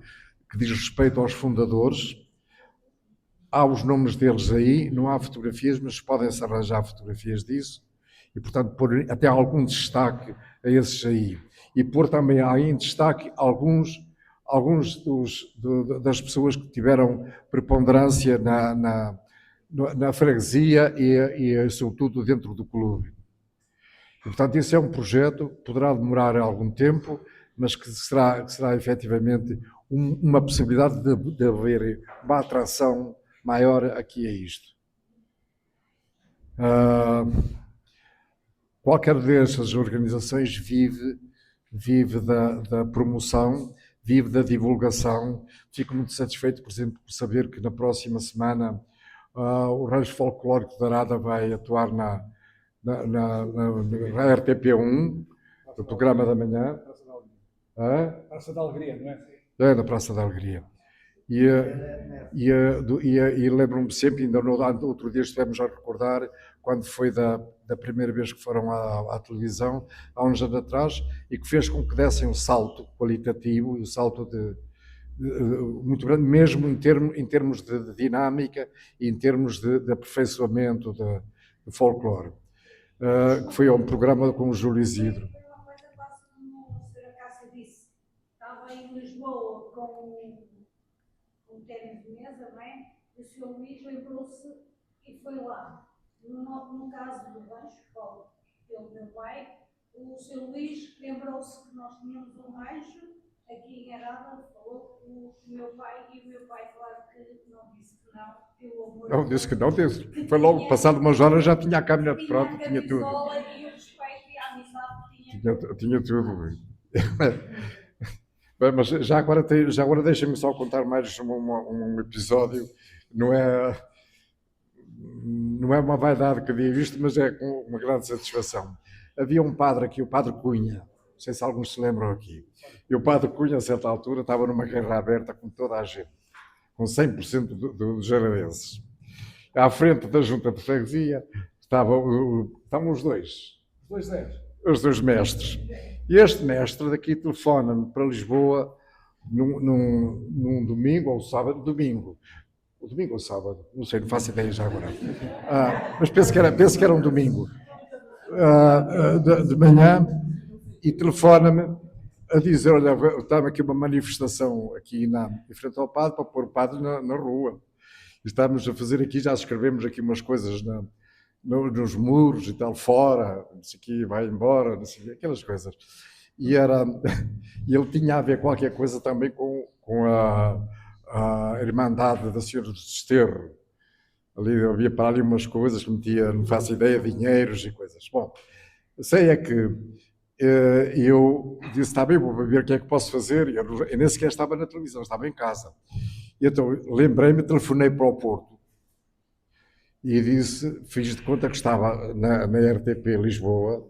que diz respeito aos fundadores. Há os nomes deles aí, não há fotografias, mas podem-se arranjar fotografias disso, e portanto pôr até algum destaque a esses aí, e pôr também aí em destaque alguns das pessoas que tiveram preponderância na freguesia e sobretudo dentro do clube. E, portanto, esse é um projeto que poderá demorar algum tempo, mas que será efetivamente uma possibilidade de haver uma atração maior aqui a isto. Qualquer destas organizações vive da promoção, vive da divulgação. Fico muito satisfeito, por exemplo, por saber que na próxima semana o Rancho Folclórico de Arada vai atuar na RTP1, do programa da manhã. Praça da Alegria, não é? É, na Praça da Alegria. E lembro-me sempre, ainda no outro dia estivemos a recordar, quando foi da primeira vez que foram à televisão, há uns anos atrás, e que fez com que dessem um salto qualitativo, um salto muito grande, mesmo em termos de dinâmica e em termos de aperfeiçoamento de folclore. Que foi um programa com o Júlio Isidro. Foi uma coisa quase como a senhora Cássia disse. Estava em Lisboa com um ténis de mesa, não é? E o Sr. Luís lembrou-se e foi lá. No caso do rancho, pelo meu pai, o Sr. Luís lembrou-se que nós tínhamos um rancho aqui em Arada, falou com o meu pai, e o meu pai, claro que não disse que não, pelo amor de Deus. Não, disse que não, disse. Foi logo, passado umas horas, já tinha a caminhonete pronta, tinha tudo. E o respeito e a amizade Tinha tudo. Bem, mas já agora deixem-me só contar mais um episódio. Não é uma vaidade que digo isto, mas é com uma grande satisfação. Havia um padre aqui, o Padre Cunha, não sei se alguns se lembram aqui, e o Padre Cunha, a certa altura, estava numa guerra aberta com toda a gente, com 100% dos jaradenses. À frente da junta de freguesia estavam os dois mestres. E este mestre daqui telefona-me para Lisboa num domingo ou sábado, domingo ou sábado, não sei, não faço ideia já agora. Mas penso que era um domingo de manhã, e telefona-me a dizer: olha, está aqui uma manifestação aqui em frente ao padre, para pôr o padre na rua. Estamos a fazer aqui, já escrevemos aqui umas coisas nos muros e tal, fora, não sei o quê, vai embora, não sei o quê, aquelas coisas. E ele tinha a ver qualquer coisa também com a Irmandade da Senhora do Desterro. Ali havia para ali umas coisas que metia, não faço ideia, dinheiros e coisas. Bom, sei é que eu disse: está bem, vou ver o que é que posso fazer. Eu nem sequer estava na televisão, estava em casa. E então lembrei-me, telefonei para o Porto e fiz de conta que estava na RTP Lisboa,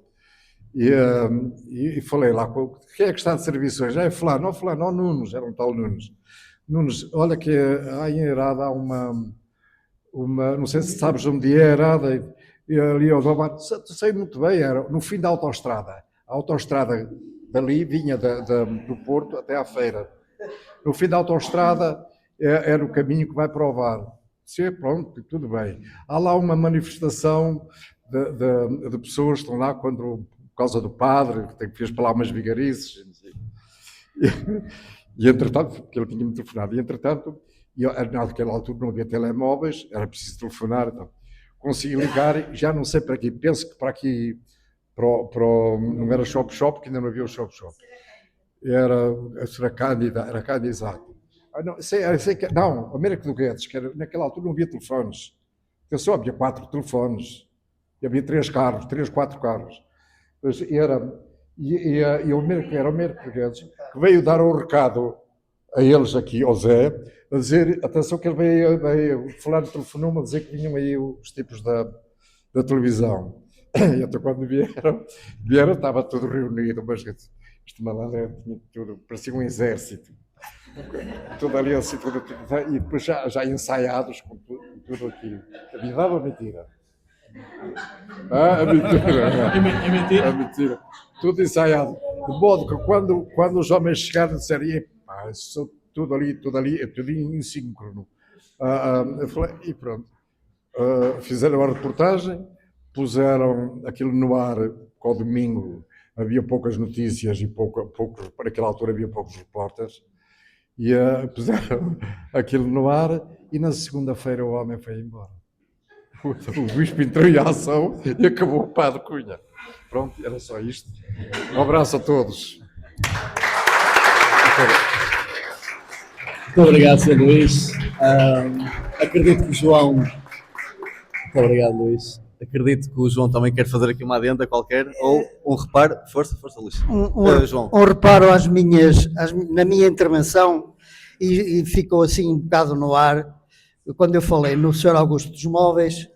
e falei lá: quem é que está de serviço hoje? Fulano, Nunes, era um tal Nunes. Nunes, olha que em Arada há uma, não sei se sabes onde é Arada, e ali ao Domar, sei muito bem, era no fim da autoestrada. A autoestrada dali vinha do Porto até à feira. No fim da autoestrada era o caminho que vai para o Var. Sim, pronto, tudo bem. Há lá uma manifestação de pessoas que estão lá por causa do padre, que fez para lá umas vigarices. E entretanto, porque ele tinha-me telefonado, e entretanto, naquela altura não havia telemóveis, era preciso telefonar, então consegui ligar, e já não sei para aqui, penso que para aqui, não era Shop, que ainda não havia o Shop. Era a Cândida, exato. Não, Américo do Guedes, que naquela altura não havia telefones. Atenção, havia 4 telefones, e havia 4 carros. E o Américo do Guedes, que veio dar um recado a eles aqui, ao Zé, a dizer: atenção que ele veio falar de telefonema, a dizer que vinham aí os tipos da televisão. E até quando vieram, estava tudo reunido, mas este malandro tinha tudo, parecia um exército. Tudo ali assim, e depois já ensaiados com tudo aquilo. É verdade ou mentira? É mentira. É mentira. Tudo ensaiado. De modo que quando os homens chegaram, disseram: tudo ali, é tudo em síncrono. E pronto. Fizeram a reportagem, puseram aquilo no ar, com o domingo havia poucas notícias e para aquela altura havia poucos repórteres. E puseram aquilo no ar, e na segunda-feira o homem foi embora. O bispo entrou em ação e acabou o Padre Cunha. Pronto, era só isto. Um abraço a todos. Muito obrigado, Sr. Luís. Acredito que o João... Muito obrigado, Luís. acredito que o João também quer fazer aqui uma adenda qualquer, ou um reparo. Força, Luís. João. Um reparo na minha intervenção e ficou assim um bocado no ar, quando eu falei no Sr. Augusto dos Móveis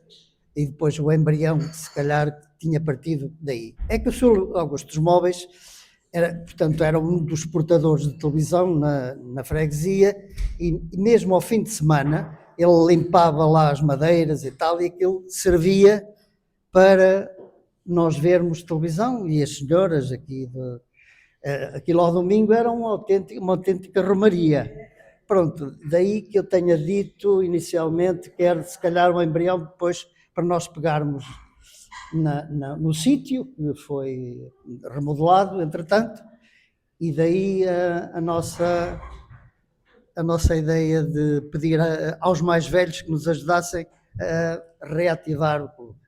e depois o embrião, que se calhar tinha partido daí. É que o Sr. Augusto dos Móveis era um dos portadores de televisão na freguesia e mesmo ao fim de semana ele limpava lá as madeiras e tal, e aquilo servia para nós vermos televisão, e as senhoras aquilo ao domingo era uma autêntica romaria. Pronto, daí que eu tenha dito inicialmente que era se calhar um embrião depois para nós pegarmos no sítio, que foi remodelado entretanto, e daí a nossa ideia de pedir aos mais velhos que nos ajudassem a reativar o clube.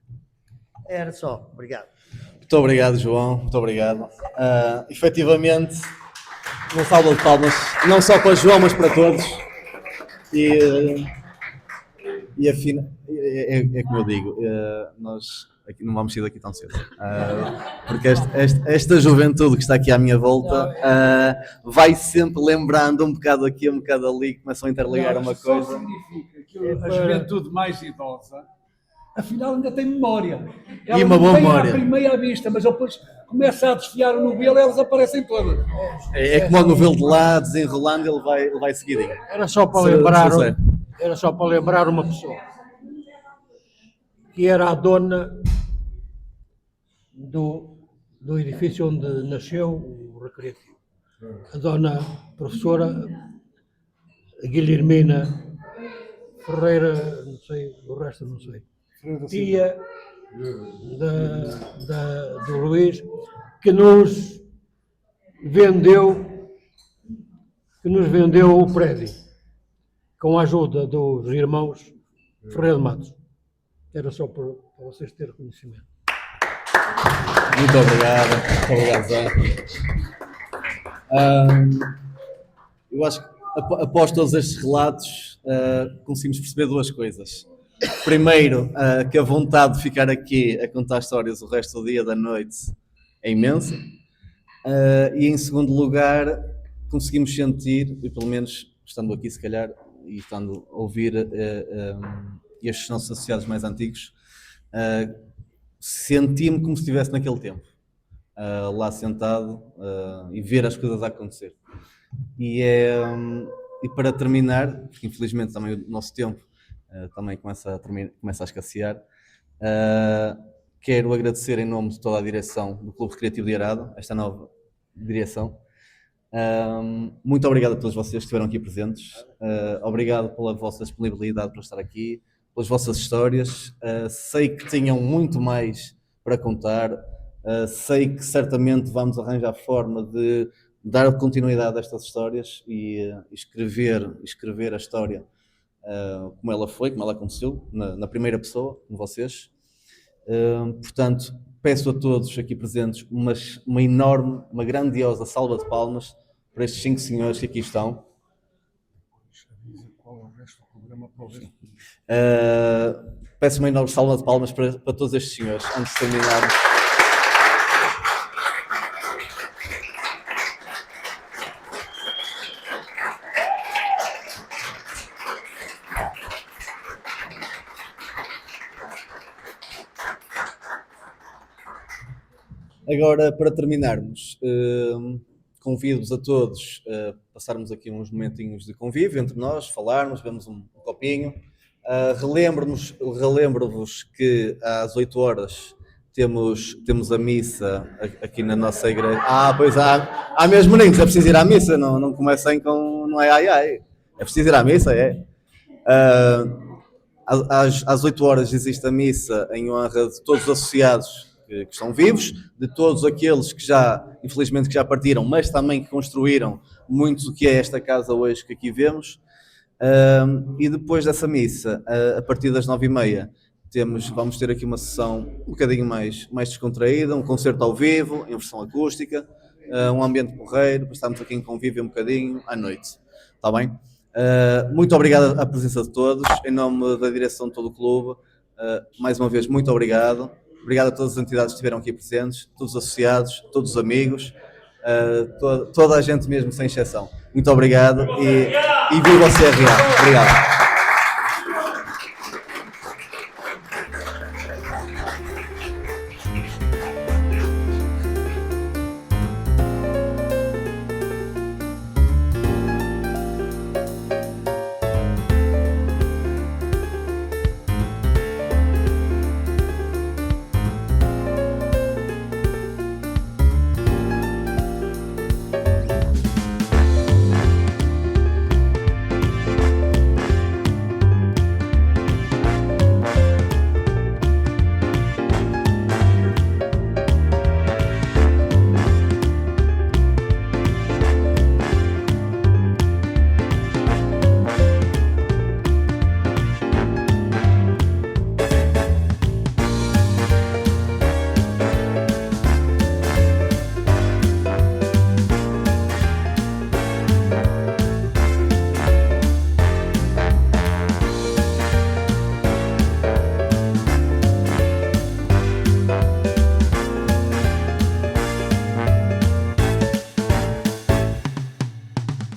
Era só, obrigado. Muito obrigado, João, muito obrigado. Efetivamente, uma salva de palmas, não só para João, mas para todos. E afinal, é como eu digo, nós aqui não vamos sair daqui tão cedo, porque esta juventude que está aqui à minha volta vai sempre lembrando um bocado aqui, um bocado ali, começam a interligar uma coisa. Só significa que a juventude mais idosa, afinal, ainda tem memória. Ela E uma boa não tem memória. à primeira vista, mas depois começa a desfiar o novelo e elas aparecem todas. É como o novelo de lá, desenrolando, ele vai seguidinho. Era só para lembrar uma pessoa que era a dona do edifício onde nasceu o Recreativo. A dona professora Guilhermina Ferreira, não sei, o resto não sei. Tia do Luís, que nos vendeu o prédio com a ajuda dos irmãos Ferreira de Matos. Era só para vocês terem conhecimento. Muito obrigado, Zé. Eu acho que após todos estes relatos conseguimos perceber duas coisas. Primeiro, que a vontade de ficar aqui a contar histórias o resto do dia, da noite, é imensa. E em segundo lugar, conseguimos sentir, e pelo menos estando aqui se calhar, e estando a ouvir estes nossos associados mais antigos, senti-me como se estivesse naquele tempo, lá sentado e ver as coisas a acontecer. E para terminar, porque infelizmente também o nosso tempo também começa a escassear, quero agradecer em nome de toda a direção do Clube Recreativo de Arada, esta nova direção. Muito obrigado a todos vocês que estiveram aqui presentes, obrigado pela vossa disponibilidade para estar aqui, pelas vossas histórias. Sei que tinham muito mais para contar, sei que certamente vamos arranjar forma de dar continuidade a estas histórias e escrever a história como ela foi, como ela aconteceu, na primeira pessoa, como vocês. Portanto, peço a todos aqui presentes uma enorme, uma grandiosa salva de palmas para estes 5 senhores que aqui estão. Peço uma enorme salva de palmas para todos estes senhores, antes de terminarmos. Agora, para terminarmos, convido-vos a todos a passarmos aqui uns momentinhos de convívio entre nós, falarmos, bebermos um copinho. Relembro-vos que às 8 horas temos a missa aqui na nossa igreja. Pois há mesmo meninos, é preciso ir à missa, não comecem com não é ai. É preciso ir à missa, é. Às 8 horas existe a missa em honra de todos os associados que estão vivos, de todos aqueles que infelizmente que já partiram, mas também que construíram muito do que é esta casa hoje que aqui vemos. E depois dessa missa, a partir das 9h30, vamos ter aqui uma sessão um bocadinho mais descontraída, um concerto ao vivo, em versão acústica, um ambiente porreiro, para estarmos aqui em convívio um bocadinho à noite. Está bem? Muito obrigado à presença de todos, em nome da direção de todo o clube. Mais uma vez, muito obrigado. Obrigado a todas as entidades que estiveram aqui presentes, todos os associados, todos os amigos, toda a gente mesmo, sem exceção. Muito obrigado e viva o CRA. Obrigado.